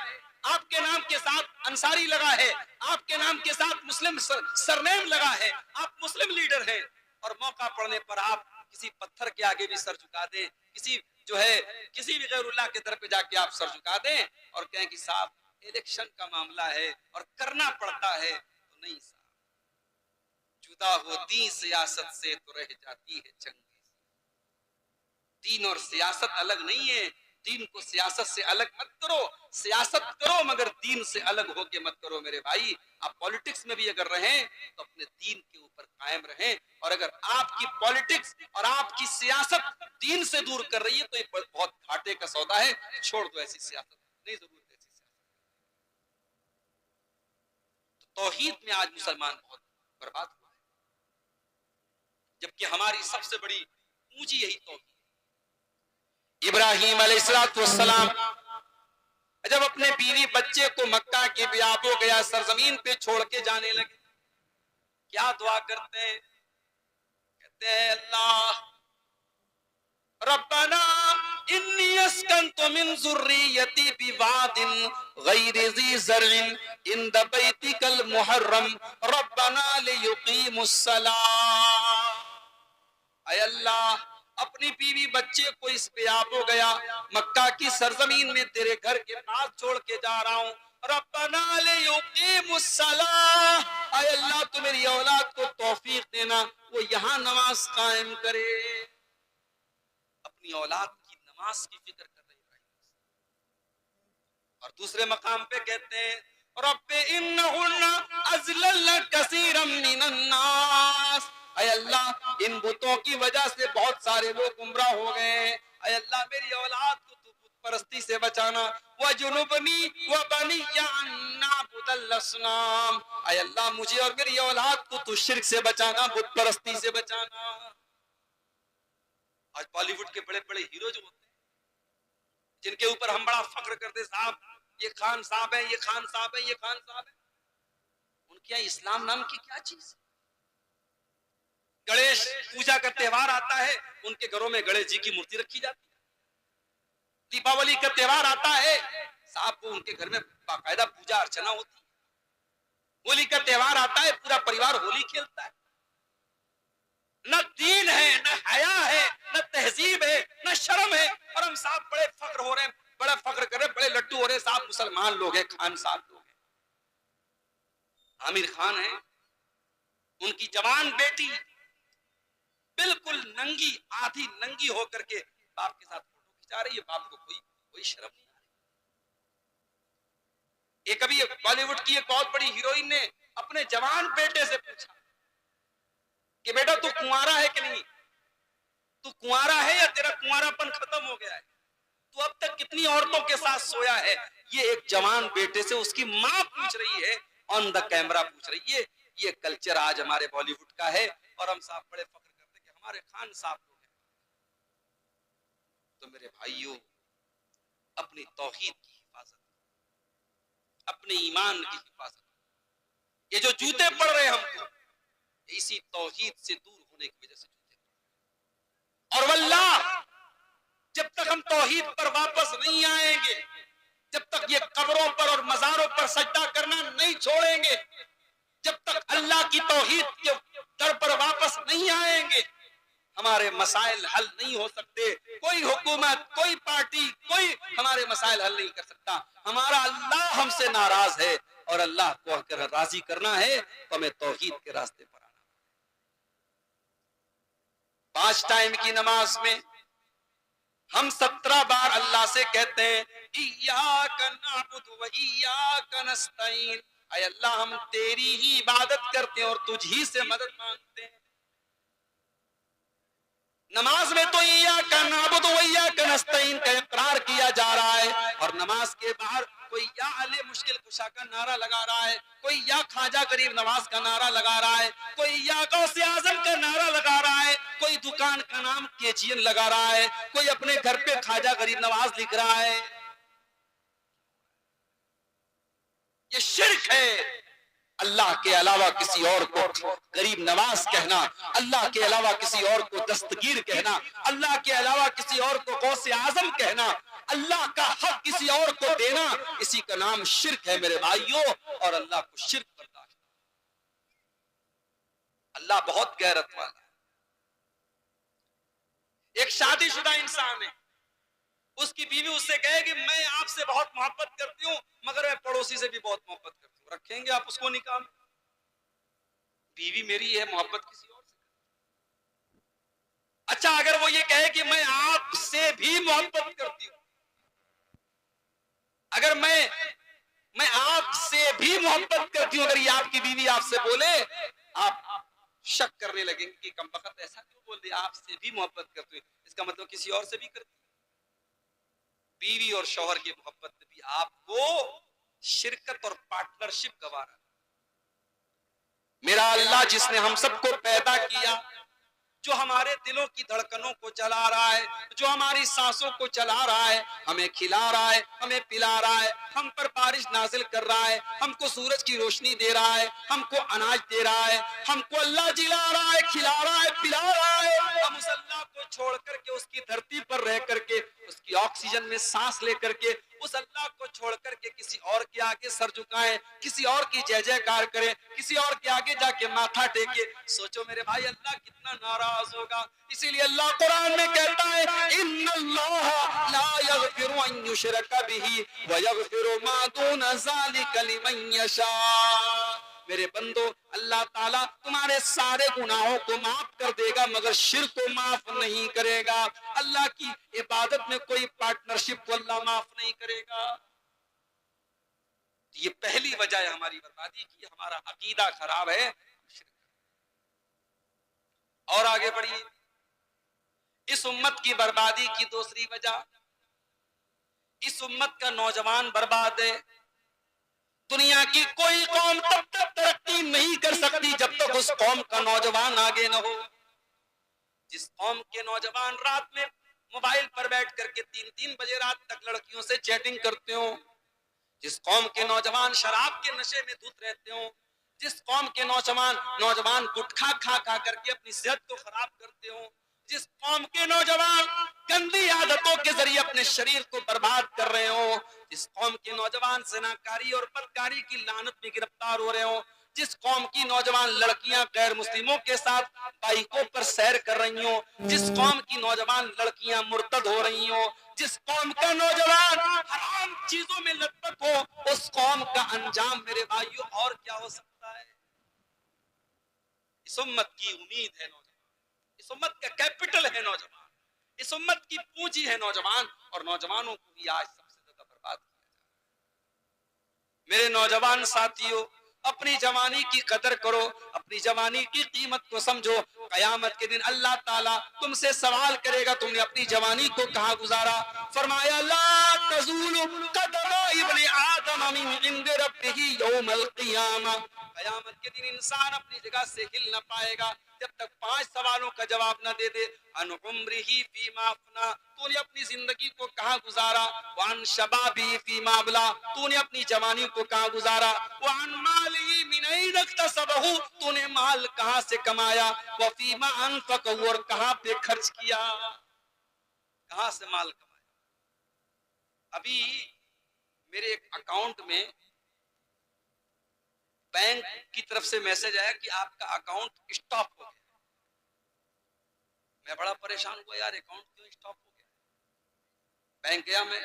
आपके नाम के साथ अंसारी लगा है, आपके नाम के साथ मुस्लिम सरनेम लगा है, आप मुस्लिम लीडर हैं, और मौका पड़ने पर आप किसी पत्थर के आगे भी सर झुका दें, किसी जो है किसी भी गैरुल्लाह के दर पे जाके आप सर झुका दें और कहें कि साहब इलेक्शन का मामला है और करना पड़ता है, तो नहीं साहब, जुदा होती सियासत से तो रह जाती है जंग। दीन और सियासत अलग नहीं है, दीन को सियासत से अलग मत करो, सियासत करो मगर दीन से अलग होके मत करो मेरे भाई। आप पॉलिटिक्स में भी अगर रहें तो अपने दीन के ऊपर कायम रहें, और अगर आपकी पॉलिटिक्स और आपकी सियासत दीन से दूर कर रही है तो ये बहुत घाटे का सौदा है, छोड़ दो ऐसी सियासत, नहीं जरूरत ऐसी सियासत। तो तौहीद में आज मुसलमान बहुत बर्बाद हुआ है, जबकि हमारी सबसे बड़ी पूंजी यही तौहीद। इब्राहिम अलैहिस्सलाम जब अपने बीवी बच्चे को मक्का के बियाबो गया सरजमीन पे छोड़ के जाने लगे, क्या दुआ करते हैं? कहते हैं अल्लाह रब्बना इन्नी अस्कनतु मिन ज़ुर्रियती बिवादिन गैरि ज़ी ज़रइन इंद बैतिकल मुहर्रम रब्बना लियुकीमुस्सलाह। ऐ अल्लाह अपनी बीवी बच्चे को इस बियाब हो गया मक्का की सरजमीन में तेरे घर के पास छोड़ के जा रहा हूं, रब्बना लियुकीमुस्सलाह, ऐ अल्लाह तू मेरी औलाद को तौफीक देना वो यहां नमाज कायम करे। अपनी औलाद की नमाज की फिक्र कर रहे हैं। और दूसरे मकाम पे कहते हैं रब्बे इन्नहुन्ना अज़लल्ना कसीरम मिनन नास, ऐ अल्लाह इन बुतों की वजह से बहुत सारे लोग गुमराह हो गए हैं, ऐ अल्लाह मेरी औलाद को तू बुत परस्ती से बचाना, व जुनुबनी व बनिया अन्ना बुदल असनाम, ऐ अल्लाह मुझे और मेरी औलाद को तू शिर्क से बचाना, बुत परस्ती से बचाना। आज बॉलीवुड के बड़े बड़े हीरो जो होते हैं, जिनके ऊपर हम बड़ा फख्र करते, साहब ये खान साहब है, ये खान साहब है, ये खान साहब है, उनके यहाँ इस्लाम नाम की क्या चीज है? गणेश पूजा का त्योहार आता है, उनके घरों में गणेश जी की मूर्ति रखी जाती है। दीपावली का त्योहार आता है, साहब को उनके घर में बाकायदा पूजा अर्चना होती है। होली का त्योहार आता है, पूरा परिवार होली खेलता है। न दीन है, न हया है, न तहजीब है, न शर्म है, और हम साहब बड़े फख्र हो रहे हैं, बड़ा फख्र कर रहे हैं, बड़े लड्डू हो रहे हैं, साहब मुसलमान लोग हैं, खान साहब लोग हैं। आमिर खान है, उनकी जवान बेटी बिल्कुल नंगी, आधी नंगी होकर के बाप के साथ फोटो खिंचा रही है, बाप को कोई शर्म नहीं आ रही। एक अभी बॉलीवुड की एक बहुत बड़ी हीरोइन ने अपने जवान बेटे से पूछा कि बेटा तू कुंवारा है कि नहीं, तू कुंवारा है या तेरा कुंवारापन खत्म हो गया है, तू अब तक कितनी औरतों के साथ सोया है? ये एक जवान बेटे से उसकी मां पूछ रही है, ऑन द कैमरा पूछ रही है। ये कल्चर आज हमारे बॉलीवुड का है, और हम साहब बड़े फख्र करते कि हमारे खान साहब लोग हैं। तो मेरे भाइयों, अपनी तौहीद की हिफाजत, अपने ईमान की हिफाजत, ये जो जूते पड़ रहे हैं हमको, इसी तौहीद से दूर होने की वजह से जूते पड़। और वल्लाह जब तक हम तौहीद पर वापस नहीं आएंगे, जब तक ये कब्रों पर और मजारों पर सजदा करना नहीं छोड़ेंगे, जब तक अल्लाह की तौहीद के दर पर वापस नहीं आएंगे हमारे मसाइल हल नहीं हो सकते। कोई हुकूमत, कोई पार्टी, कोई हमारे मसाइल हल नहीं कर सकता। हमारा अल्लाह हमसे नाराज है और अल्लाह को अगर राजी करना है तो हमें तौहीद के रास्ते पर आना। 5 टाइम की नमाज में हम 17 बार अल्लाह से कहते हैं इय्याका नअबुदु व इय्याका नस्तईन, ऐ अल्लाह हम तेरी ही इबादत करते हैं और तुझ ही से मदद मांगते हैं। नमाज में तो इय्याका नअबुदु व इय्याका नस्तईन का इकरार किया जा रहा है और नमाज के बाहर कोई या अली मुश्किल कुशा का नारा लगा रहा है, कोई या ख्वाजा गरीब नवाज का नारा लगा रहा है, कोई या गौसे आजम का नारा लगा रहा है, कोई दुकान का नाम केजीएन लगा रहा है, कोई अपने घर पे ख्वाजा गरीब नवाज लिख रहा है। ये शिर्क है। अल्लाह के अलावा किसी और को गरीब नवाज कहना, अल्लाह के अलावा किसी और को दस्तगीर कहना, अल्लाह के अलावा किसी और को गौसे आजम कहना, अल्लाह का हक किसी और को देना, इसी का नाम शिर्क है मेरे भाइयों। और अल्लाह को शिर्क बर्दाश्त, अल्लाह बहुत गैरत वाला है। एक शादीशुदा इंसान है, उसकी बीवी उससे कहेगी मैं आपसे बहुत मोहब्बत करती हूँ मगर मैं पड़ोसी से भी बहुत मोहब्बत करती हूँ, रखेंगे आप उसको निकाह में? बीवी मेरी है, मोहब्बत किसी और से। अच्छा अगर वो ये कहे कि मैं आपसे भी मोहब्बत करती हूँ, अगर मैं आपसे भी मोहब्बत करती हूँ, अगर ये आपकी बीवी आपसे बोले, आप शक करने लगेंगे कि कमबख्त ऐसा क्यों बोल दिया, आपसे भी मोहब्बत करती हूँ, इसका मतलब किसी और से भी करती है। बीवी और शौहर की मोहब्बत में भी आपको शिरकत और पार्टनरशिप गवारा। मेरा अल्लाह जिसने हम सबको पैदा किया, जो हमारे दिलों की धड़कनों को चला रहा है, जो हमारी सांसों को चला रहा है, हमें खिला रहा है, हमें पिला रहा है, हम पर बारिश नाजिल कर रहा है, हमको सूरज की रोशनी दे रहा है, हमको अनाज दे रहा है, हमको अल्लाह जिला रहा है, खिला रहा है, पिला रहा है। हम उस अल्लाह को छोड़ करके, उसकी धरती पर रह करके, उसकी ऑक्सीजन में सांस लेकर के, उस अल्लाह को छोड़ करके किसी और के आगे सर झुकाएं, किसी और की जय जयकार करें, किसी और के आगे जाके माथा टेके, सोचो मेरे भाई अल्लाह कितना नाराज होगा। इसीलिए अल्लाह कुरान में कहता है इन्नल्लाह ला यगफिरु अन युशरका बिही व यगफिरु मा दून ज़ालिका लिमन यशा। मेरे बंदो, अल्लाह ताला तुम्हारे सारे गुनाहों को माफ कर देगा मगर शिर्क को माफ नहीं करेगा। अल्लाह की इबादत में कोई पार्टनरशिप को अल्लाह माफ नहीं करेगा। ये पहली वजह है हमारी बर्बादी की, हमारा अकीदा खराब है। और आगे बढ़िए, इस उम्मत की बर्बादी की दूसरी वजह, इस उम्मत का नौजवान बर्बाद है। दुनिया की कोई कौम तब तक तरक्की नहीं कर सकती जब तक उस कौम का नौजवान आगे न हो। जिस कौम के नौजवान रात में मोबाइल पर बैठ करके 3-3 बजे रात तक लड़कियों से चैटिंग करते हो, जिस कौम के नौजवान शराब के नशे में धुत रहते हो, जिस कौम के नौजवान गुटखा खा खा करके अपनी सेहत को खराब करते हो, जिस कौम के नौजवान गंदी आदतों के जरिए अपने शरीर को बर्बाद कर रहे हो, जिस कौम के नौजवान ज़नाकारी और बदकारी की लानत में गिरफ्तार हो रहे हो, जिस कौम की नौजवान लड़कियां गैर मुस्लिमों के साथ बाइकों पर सैर कर रही हो, जिस कौम की नौजवान लड़कियां मुर्तद हो रही हो, जिस कौम का नौजवान हराम चीजों में लतपत हो, उस कौम का अंजाम मेरे भाइयों और क्या हो सकता है। इस उम्मत की उम्मीद है नौजवान, इस उम्मत का कैपिटल है नौजवान, इस उम्मत की पूंजी है नौजवान, और नौजवानों को भी आज सबसे ज्यादा बर्बाद किया जा रहा है। मेरे नौजवान साथियों, अपनी जवानी की कदर करो, अपनी जवानी की कीमत को समझो। कयामत के दिन अल्लाह ताला तुमसे सवाल करेगा तुमने अपनी जवानी को कहां गुजारा। फरमाया ला तज़ूलु कदमा इब्ने आदम मिन इंद रब्बिही यौमल क़ियामा। कयामत के दिन इंसान अपनी जगह से हिल न पाएगा जब तक 5 सवालों का जवाब न दे दे। अन उम्रिही फीमा अफना, तूने अपनी जिंदगी को कहां गुजारा। वान शबाबी फीमा अबला, तूने अपनी जवानी को कहां गुजारा। वान माली मिन ऐन इक्तसबहु, तूने माल कहां से कमाया। व फीमा अनफक़हु, और कहां पे खर्च किया, कहां से माल कमाया। अभी मेरे एक अकाउंट में बैंक की तरफ से मैसेज आया कि आपका अकाउंट स्टॉप हो गया। मैं बड़ा परेशान हुआ, यार अकाउंट क्यों स्टॉप हो गया। बैंक गया मैं,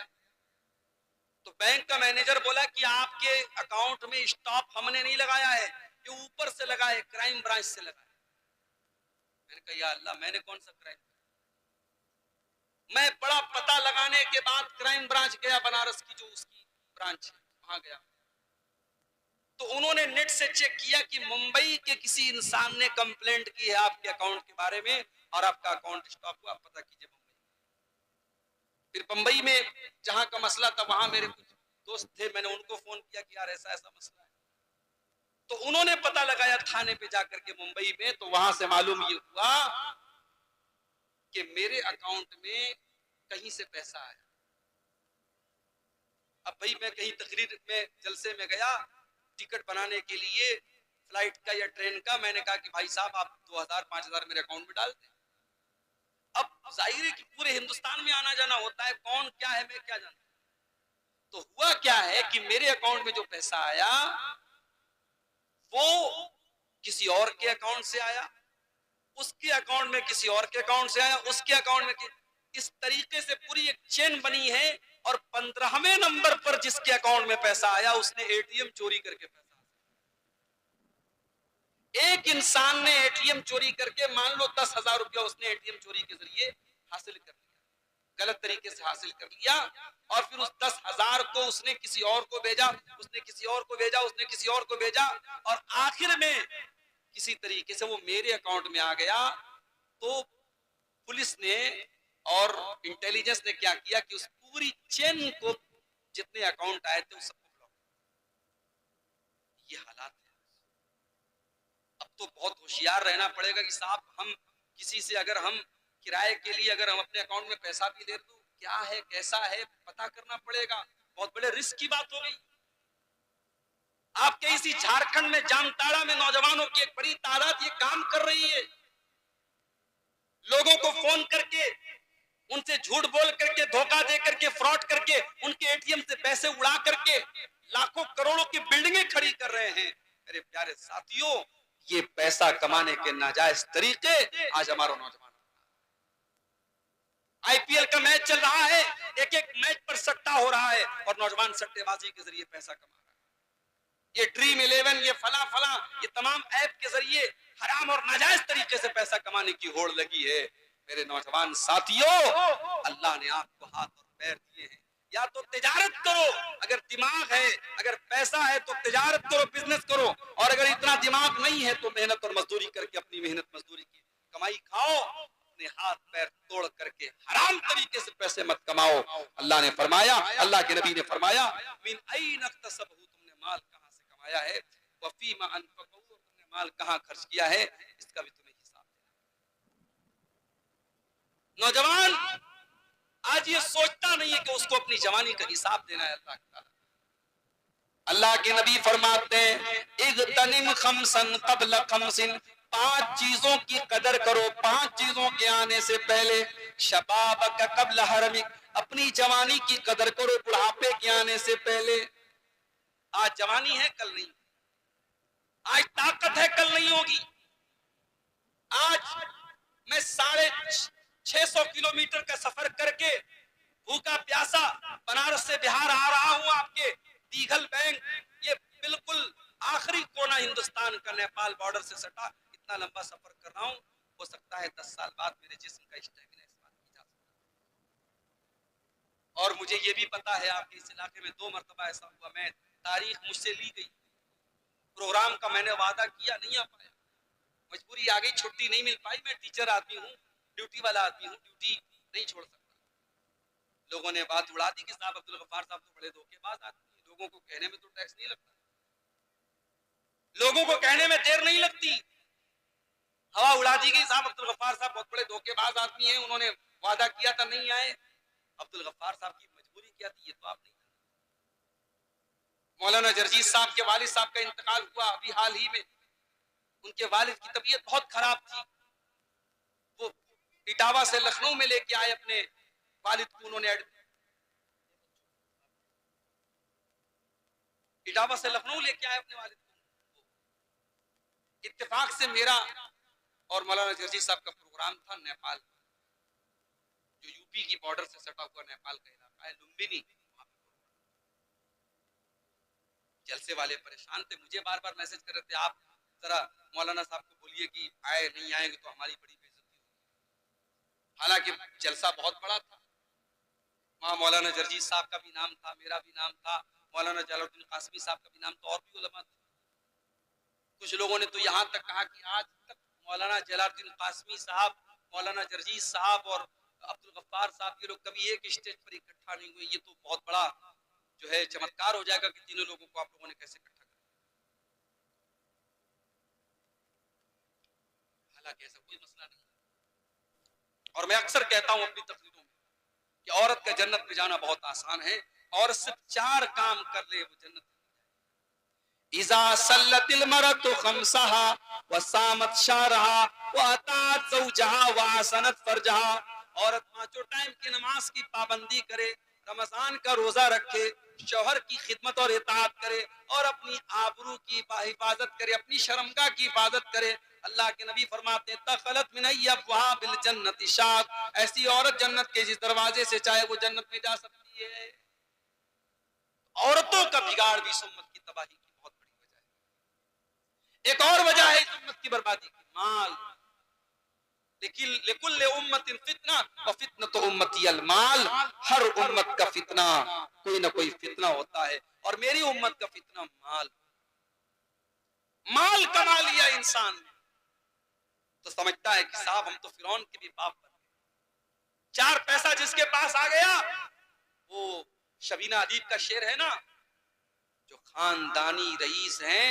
तो बैंक का मैनेजर बोला कि आपके अकाउंट में स्टॉप हमने नहीं लगाया है, ये ऊपर से लगा है, क्राइम ब्रांच से लगा है। मैंने कहा या अल्लाह, मैंने कौन सा क्राइम। मैं बड़ा पता लगाने के बाद क्राइम ब्रांच गया, बनारस की जो उसकी ब्रांच है वहां गया, तो उन्होंने नेट से चेक किया कि मुंबई के किसी इंसान ने कंप्लेंट की है आपके अकाउंट के बारे में और आपका अकाउंट स्टॉप हुआ, पता कीजिए मुंबई। फिर मुंबई में जहां का मसला था वहां मेरे कुछ दोस्त थे, मैंने उनको फोन किया कि यार ऐसा ऐसा मसला है, तो उन्होंने पता लगाया थाने पे जाकर के मुंबई में, तो वहां से मालूम ये हुआ कि मेरे अकाउंट में कहीं से पैसा आया। अब भाई मैं कहीं तकरीर में जलसे में गया टिकट बनाने के लिए फ्लाइट का या ट्रेन का, मैंने कहा कि भाई साहब आप 2000-5000 मेरे अकाउंट में डाल दें। अब जाहिर है कि पूरे हिंदुस्तान में आना जाना होता है, कौन क्या है मैं क्या जानता। तो हुआ क्या है कि मेरे अकाउंट में जो पैसा आया वो किसी और के अकाउंट से आया, उसके अकाउंट में किसी और के अकाउंट से आया, उसके अकाउंट में इस तरीके से पूरी एक चेन बनी है। और 15वें नंबर पर जिसके अकाउंट में पैसा आया उसने एटीएम चोरी करके पैसा, एक इंसान ने एटीएम चोरी करके मान लो 10,000 रुपया उसने एटीएम चोरी के जरिए हासिल कर लिया, गलत तरीके से हासिल कर लिया, और फिर उस 10,000 को उसने किसी और को भेजा, उसने किसी और को भेजा, उसने किसी और को भेजा, और आखिर में किसी तरीके से वो मेरे अकाउंट में आ गया। तो पुलिस ने और इंटेलिजेंस ने क्या किया कि उस पूरी चेन को, जितने अकाउंट आए थे उस सबको ब्लॉक। ये हालात है। अब तो बहुत होशियार रहना पड़ेगा कि साहब हम किसी से अगर हम किराए के लिए अगर हम अपने अकाउंट में पैसा भी ले तो क्या है कैसा है पता करना पड़ेगा, बहुत बड़े रिस्क की बात हो गई। आपके इसी झारखंड में जामताड़ा में नौजवानों की एक बड़ी तादाद ये काम कर रही है, लोगों को फोन करके उनसे झूठ बोल करके धोखा दे करके फ्रॉड करके उनके एटीएम से पैसे उड़ा करके लाखों करोड़ों की बिल्डिंगें खड़ी कर रहे हैं। मेरे प्यारे साथियों, ये पैसा कमाने के नाजायज तरीके आज हमारा नौजवान, आईपीएल का मैच चल रहा है, एक एक मैच पर सट्टा हो रहा है और नौजवान सट्टेबाजी के जरिए पैसा कमा रहा है। ये ड्रीम 11, ये फला फला, ये तमाम ऐप के जरिए हराम और नाजायज तरीके से पैसा कमाने की होड़ लगी है। मेरे नौजवान साथियों, अल्लाह ने आपको हाथ और पैर दिए हैं, या तो तिजारत करो, अगर दिमाग है अगर पैसा है तो तिजारत करो, बिजनेस करो, और अगर इतना दिमाग नहीं है तो मेहनत और मजदूरी करके अपनी मेहनत मजदूरी की कमाई खाओ, अपने हाथ पैर तोड़ करके हराम तरीके से पैसे मत कमाओ। अल्लाह ने फरमाया, अल्लाह के नबी ने फरमाया, मिन ऐन इक्तसबहु, तुमने माल कहां से कमाया है, वफीमा अनफकहु, तुमने माल कहां खर्च किया है, इसका भी तुम्हें हिसाब देना। नौजवान आज ये सोचता नहीं है कि उसको अपनी जवानी का हिसाब देना है। अल्लाह के नबी फरमाते हैं, इग़तनिम खमसन क़ब्ल खमसिन, 5 चीजों की कदर करो 5 चीजों के आने से पहले, शबाबक क़ब्ल हरमिक, अपनी जवानी की कदर करो बुढ़ापे के आने से पहले। आज जवानी है कल नहीं, आज ताकत है कल नहीं होगी। आज मैं 650 किलोमीटर का सफर करके भूखा प्यासा बनारस से बिहार आ रहा हूं, आपके दीघल बैंक, ये बिल्कुल आखिरी कोना हिंदुस्तान का, नेपाल बॉर्डर से सटा, इतना लंबा सफर कर रहा हूं। हो सकता है 10 साल बाद मेरे जिस्म का स्टेमिना इस बात की जा सकता। और मुझे ये भी पता है आपके इस इलाके में 2 मरतबा ऐसा हुआ, मैं तारीख मुझसे ली गई, प्रोग्राम का मैंने वादा किया, नहीं आ पाया, मजबूरी आ गई, छुट्टी नहीं मिल पाई। मैं टीचर आदमी हूँ, ड्यूटी वाला आदमी हूँ, ड्यूटी नहीं छोड़ सकता। लोगों ने बात उड़ा दी कि साहब अब्दुल गफ्फार साहब तो बड़े धोखेबाज आदमी हैं, लोगों को कहने में तो टैक्स नहीं लगता, लोगों को कहने में देर नहीं लगती। हवा उड़ा दी गई, साहब अब्दुल गफ्फार साहब बहुत बड़े धोखेबाज आदमी हैं, उन्होंने वादा किया था नहीं आए। अब्दुल गफ्फार साहब की मजबूरी क्या थी ये तो आप नहीं। मौलाना जरजीत साहब के वालिद साहब का इंतकाल हुआ अभी हाल ही में, उनके वालिद की तबीयत बहुत खराब थी, वो इटावा से लखनऊ में लेके आए अपने वालिद को, उन्होंने इटावा से लखनऊ लेके आए अपने वालिद को। इत्तेफाक से मेरा और मौलाना जर्जी साहब का प्रोग्राम था नेपाल, जो यूपी की बॉर्डर से सटा हुआ नेपाल का इलाका है, लुम्बिनी। वहां पे जलसे वाले परेशान थे, मुझे बार बार मैसेज कर रहे थे, आप जरा मौलाना साहब को बोलिए कि आए, नहीं आएंगे तो हमारी बड़ी बेइज्जती होगी। हालांकि जलसा बहुत बड़ा था, वहाँ मौलाना जर्जी साहब का भी नाम था, मेरा भी नाम था, मौलाना जलालुद्दीन कासमी साहब का भी नाम था, और भी उलमा थे। कुछ लोगों ने तो यहाँ तक कहा कि आज तक मौलाना जलालुद्दीन कासमी साहब, मौलाना जर्जी साहब और अब्दुल गफ्फार साहब, ये लोग कभी एक स्टेज पर इकट्ठा नहीं हुए। ये तो बहुत बड़ा जो है चमत्कार हो जाएगा कि तीनों लोगों को आप लोगों ने कैसे इकट्ठा किया। हालांकि ऐसा कोई मसला नहीं, और मैं अक्सर कहता हूं अपनी तकरीरों में कि औरत का जन्नत में जाना बहुत आसान है, और सिर्फ 4 काम कर ले वो जन्नत। इज़ा सल्लतिल मरअतु खम्सहा व सामत शहरहा व अतात ज़ौजहा व हसनत फरजहा। औरत 5 टाइम की नमाज की पाबंदी करे, रमजान का रोजा रखे, शौहर की खिदमत और इताअत करे, और अपनी आबरू की हिफाजत करे, अपनी शर्मगाह की हिफाजत करे। अल्लाह के नबी फरमाते हैं तखलत मिन अब्वाब बिल जन्नति शात, ऐसी औरत जन्नत के जिस दरवाजे से चाहे वो जन्नत में जा सकती है। औरतों का बिगाड़ भी इस उम्मत की तबाही की बहुत बड़ी वजह है। एक और वजह है इस उम्मत की बर्बादी की, माल। लेकिन लिकुल्ल उम्मतिन फितना व फितनतु उम्मती अल माल, हर उम्मत का फितना कोई ना कोई फितना होता है, और मेरी उम्मत का फितना माल। माल कमा लिया इंसान ने तो समझता है कि साहब हम तो फिरौन के भी बाप बन गए। 4 पैसा जिसके पास आ गया, वो शबीना अदीब का शेर है ना, जो खानदानी रईस हैं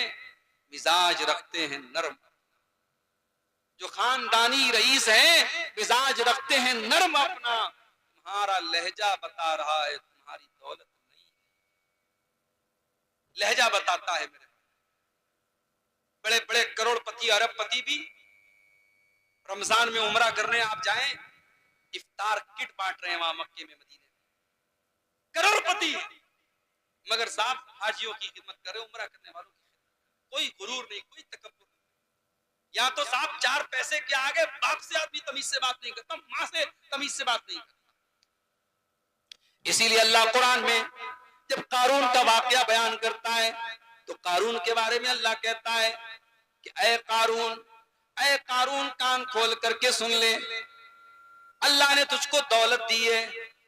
मिजाज रखते हैं नरम। जो खानदानी रईस हैं मिजाज रखते हैं नरम अपना, तुम्हारा लहजा बता रहा है तुम्हारी दौलत नहीं। लहजा बताता है मेरे। बड़े बड़े करोड़पति अरबपति भी रमजान में उमरा करने आप जाएं, इफ्तार किट बांट रहे हैं वहां मक्के में, मदीने में। करोड़पति, मगर साहब हाजियों की खिदमत करे, उमरा करने वालों की खिदमत। कोई गुरूर नहीं, कोई तकब्बुर नहीं। या तो साहब 4 पैसे के आगे बाप से आदमी तमीज से बात नहीं करता, मां से तमीज से बात नहीं करता। इसीलिए अल्लाह कुरान में जब कारून का वाकया बयान करता है तो कारून के बारे में अल्लाह कहता है कि ऐ कारून कान खोल करके सुन ले, अल्लाह ने तुझको दौलत दी है,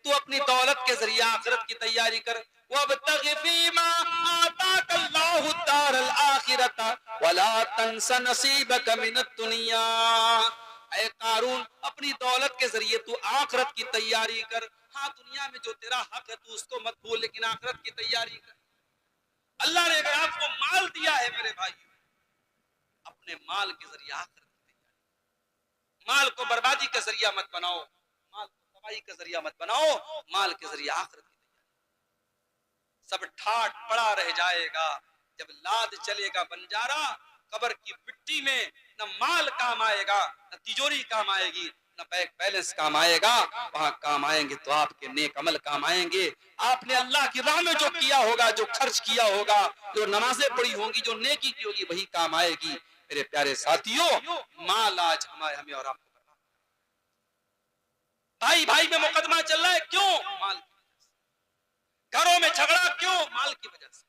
तू अपनी दौलत के जरिए आखिरत की तैयारी कर। वब्तगि फीमा आताकल्लाहु दारल आखिरता वला तंस नसीबक मिनद दुनिया। ऐ कारून, अपनी दौलत के जरिए तू आखिरत की तैयारी कर। हाँ, दुनिया में जो तेरा हक है तू उसको मत भूल, लेकिन आखिरत की तैयारी कर। अल्लाह ने अगर आपको माल दिया है मेरे भाइयों, अपने माल के जरिए आखिरत की तैयारी। माल को बर्बादी का जरिया मत बनाओ, माल को तबाही का जरिया मत बनाओ, माल के जरिए आखिरत की तैयारी। सब ठाट पड़ा रह जाएगा जब लाद चलेगा बंजारा। कब्र की मिट्टी में न माल काम आएगा, न तिजोरी काम आएगी, न बैंक बैलेंस काम आएगा। वहां काम आएंगे तो आपके नेक अमल काम आएंगे। आपने अल्लाह की राह में जो किया होगा, जो खर्च किया होगा, जो नमाजें पढ़ी होंगी, जो नेकी की होगी, वही काम आएगी। मेरे प्यारे साथियों, माल आज हमें और आपको बर्बाद। भाई भाई में मुकदमा चल रहा है, क्यों? माल की वजह से। घरों में झगड़ा क्यों? माल की वजह से।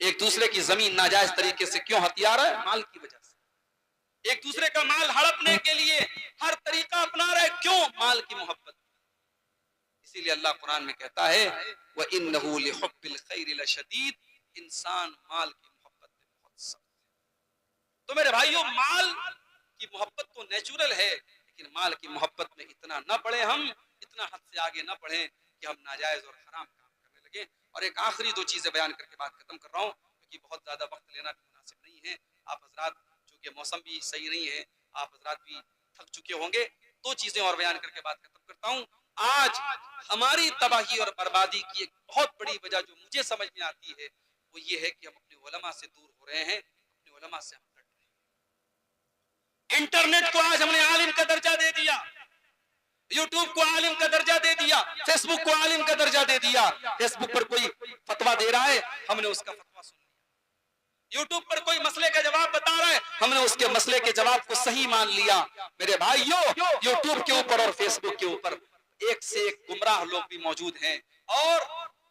एक दूसरे की जमीन नाजायज तरीके से क्यों हथिया रहा है? माल की वजह से। एक दूसरे का माल हड़पने के लिए हर तरीका अपना रहे, क्यों? माल की मोहब्बत। इसीलिए अल्लाह कुरान में कहता है व इन्नहु लिहुब्बिल खैरि लशदीद, इंसान माल की मोहब्बत में बहुत सख्त है। तो मेरे भाइयों, माल की मोहब्बत तो नेचुरल है, लेकिन माल की मोहब्बत में इतना न बढ़े, हम इतना हद से आगे न बढ़े कि हम नाजायज और हराम काम करने लगे। और एक आखिरी 2 चीजें बयान करके बात खत्म कर रहा हूँ, क्योंकि बहुत ज्यादा वक्त लेना भी मुनासिब नहीं है। आप हजरात, चूंकि मौसम भी सही नहीं है, आप हजरात भी थक चुके होंगे। 2 चीजें और बयान करके बात खत्म करता हूँ। आज हमारी तबाही और बर्बादी की एक बहुत बड़ी वजह जो मुझे समझ में आती है, वो ये है कि हम अपने उलमा से दूर हो रहे हैं, अपने उलमा से हम लड़ रहे हैं। इंटरनेट को आज हमने आलिम का दर्जा दे दिया। यूट्यूब को आलिम का दर्जा दे दिया, फेसबुक को आलिम का दर्जा दे दिया। फेसबुक पर कोई फतवा दे रहा है, हमने उसका फतवा सुन लिया। यूट्यूब पर कोई मसले का जवाब बता रहा है, हमने उसके मसले के जवाब को सही मान लिया। मेरे भाइयों, यूट्यूब के ऊपर और फेसबुक के ऊपर एक से एक गुमराह लोग भी मौजूद हैं और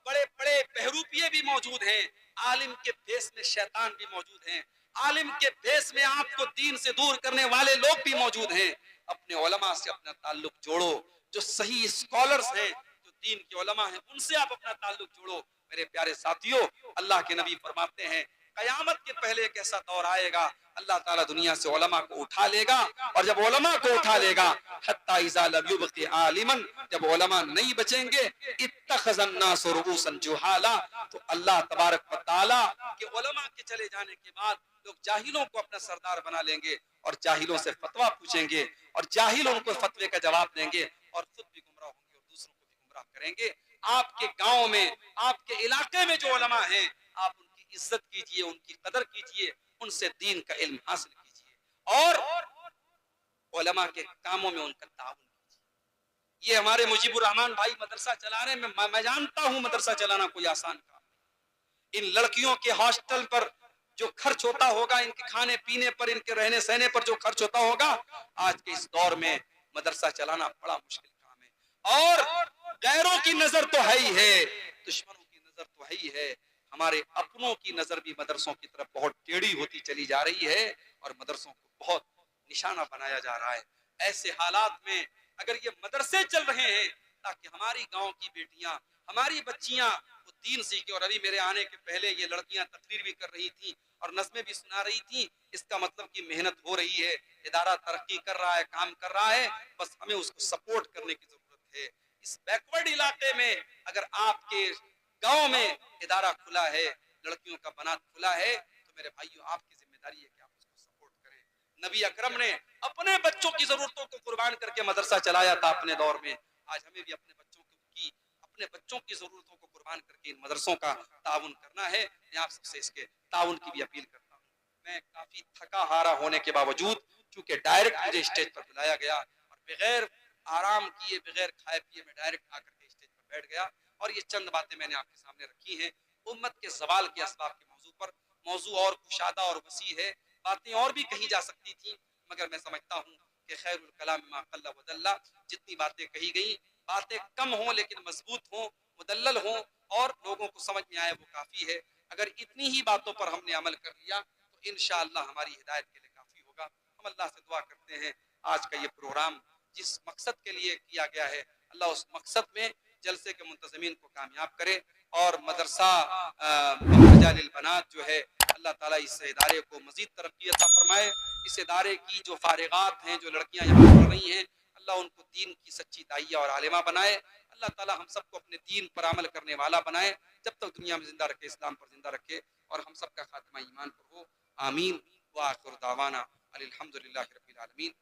बड़े बड़े बहरूपिये भी मौजूद हैं। आलिम के भेष में शैतान भी मौजूद हैं, आलिम के भेष में आपको दीन से दूर करने वाले लोग भी मौजूद हैं। अपने उलमा से अपना ताल्लुक जोड़ो, जो सही स्कॉलर्स हैं, जो दीन के उलमा हैं, उनसे आप अपना ताल्लुक जोड़ो। मेरे प्यारे साथियों, अल्लाह के नबी फरमाते हैं कयामत के पहले एक ऐसा दौर आएगा, अल्लाह ताला दुनिया से उलमा को उठा लेगा, और जब उलमा को उठा लेगा, हत्ता इज़ा लम युबक़ि आलिमन, जब उलमा नहीं बचेंगे, इत्तख़ज़न नास रुऊसन जुहाला, तो अल्लाह तबारक व तआला के उलमा के चले जाने के बाद लोग जाहिलों को अपना सरदार बना लेंगे और जाहिलों से फतवा पूछेंगे और जाहिल उनको फतवे का जवाब देंगे और खुद भी गुमराह होंगे और दूसरों को भी गुमराह करेंगे। आपके गांव में, आपके इलाके में जो उलमा हैं, आप उनकी इज्जत कीजिए, उनकी कदर कीजिए, उनसे दीन का इल्म हासिल कीजिए और उलमा के कामों में उनका ताउन कीजिए। ये हमारे मुजीबुर रहमान भाई मदरसा चला रहे हैं, मैं जानता हूं मदरसा चलाना कोई आसान काम नहीं। इन लड़कियों के हॉस्टल पर जो खर्च होता होगा, इनके खाने पीने पर, इनके रहने सहने पर जो खर्च होता होगा, आज के इस दौर में मदरसा चलाना बड़ा मुश्किल काम है। और गैरों की नजर तो है ही है, दुश्मनों की नजर तो है ही है, हमारे अपनों की नजर भी मदरसों की तरफ बहुत टेढ़ी होती चली जा रही है और मदरसों को बहुत निशाना बनाया जा रहा है। ऐसे हालात में अगर ये मदरसे चल रहे हैं ताकि हमारी गांव की बेटियां, हमारी बच्चियां वो दीन सीखे, और अभी मेरे आने के पहले ये लड़कियां तकरीर भी कर रही थी और नज़्में भी सुना रही थी, इसका मतलब कि मेहनत हो रही है, इदारा तरक्की कर रहा है, काम कर रहा है, बस हमें उसको सपोर्ट करने की जरूरत है। इस बैकवर्ड इलाके में अगर आपके गांव में इदारा खुला है, लड़कियों का बनात खुला है, तो मेरे भाइयों आपकी जिम्मेदारी है कि आप उसको सपोर्ट करें। नबी अकरम ने अपने बच्चों की जरूरतों को कुर्बान करके मदरसा चलाया था अपने दौर में। आज हमें भी अपने बच्चों की, अपने बच्चों की जरूरतों को कुर्बान करके इन मदरसों का ताउन करना है। मैं आप सबसे इसके ताउन की भी अपील करता हूँ। मैं काफी थका हारा होने के बावजूद, चूंकि डायरेक्ट मुझे स्टेज पर बुलाया गया और बगैर आराम किए, बगैर खाए पिए मैं डायरेक्ट आकर के स्टेज पर बैठ गया और ये चंद बातें मैंने आपके सामने रखी हैं उम्मत के सवाल के असबाब के मौजू पर। मौजू और कुशादा और वसी है, बातें और भी कही जा सकती थी, मगर मैं समझता हूँ कि खैरुल कलाम मा क़ल्ल व दल्ला, जितनी बातें कही गई, बातें कम हों लेकिन मजबूत हों, मुदल्लल हों और लोगों को समझ में आए, वो काफी है। अगर इतनी ही बातों पर हमने अमल कर लिया तो इंशाअल्लाह हमारी हिदायत के लिए काफी होगा। हम अल्लाह से दुआ करते हैं आज का ये प्रोग्राम जिस मकसद के लिए किया गया है, अल्लाह उस मकसद में जलसे के मुंतज़मीन को कामयाब करे और मदरसा मखरजा बनात जो है, अल्लाह ताला इस इदारे को मजीद तरक्की अता फरमाए। इस इदारे की जो फारिगात हैं, जो लड़कियां यहाँ पढ़ रही हैं, अल्लाह उनको दीन की सच्ची दाइया और आलिमा बनाए। अल्लाह ताला हम सबको अपने दीन पर अमल करने वाला बनाए, जब तक दुनिया में जिंदा रखे, इस्लाम पर जिंदा रखे और हम सबका खात्मा ईमान पर हो। आमीन। व आखिर दावाना अनिल हम्दुलिल्लाहि रब्बिल आलमीन।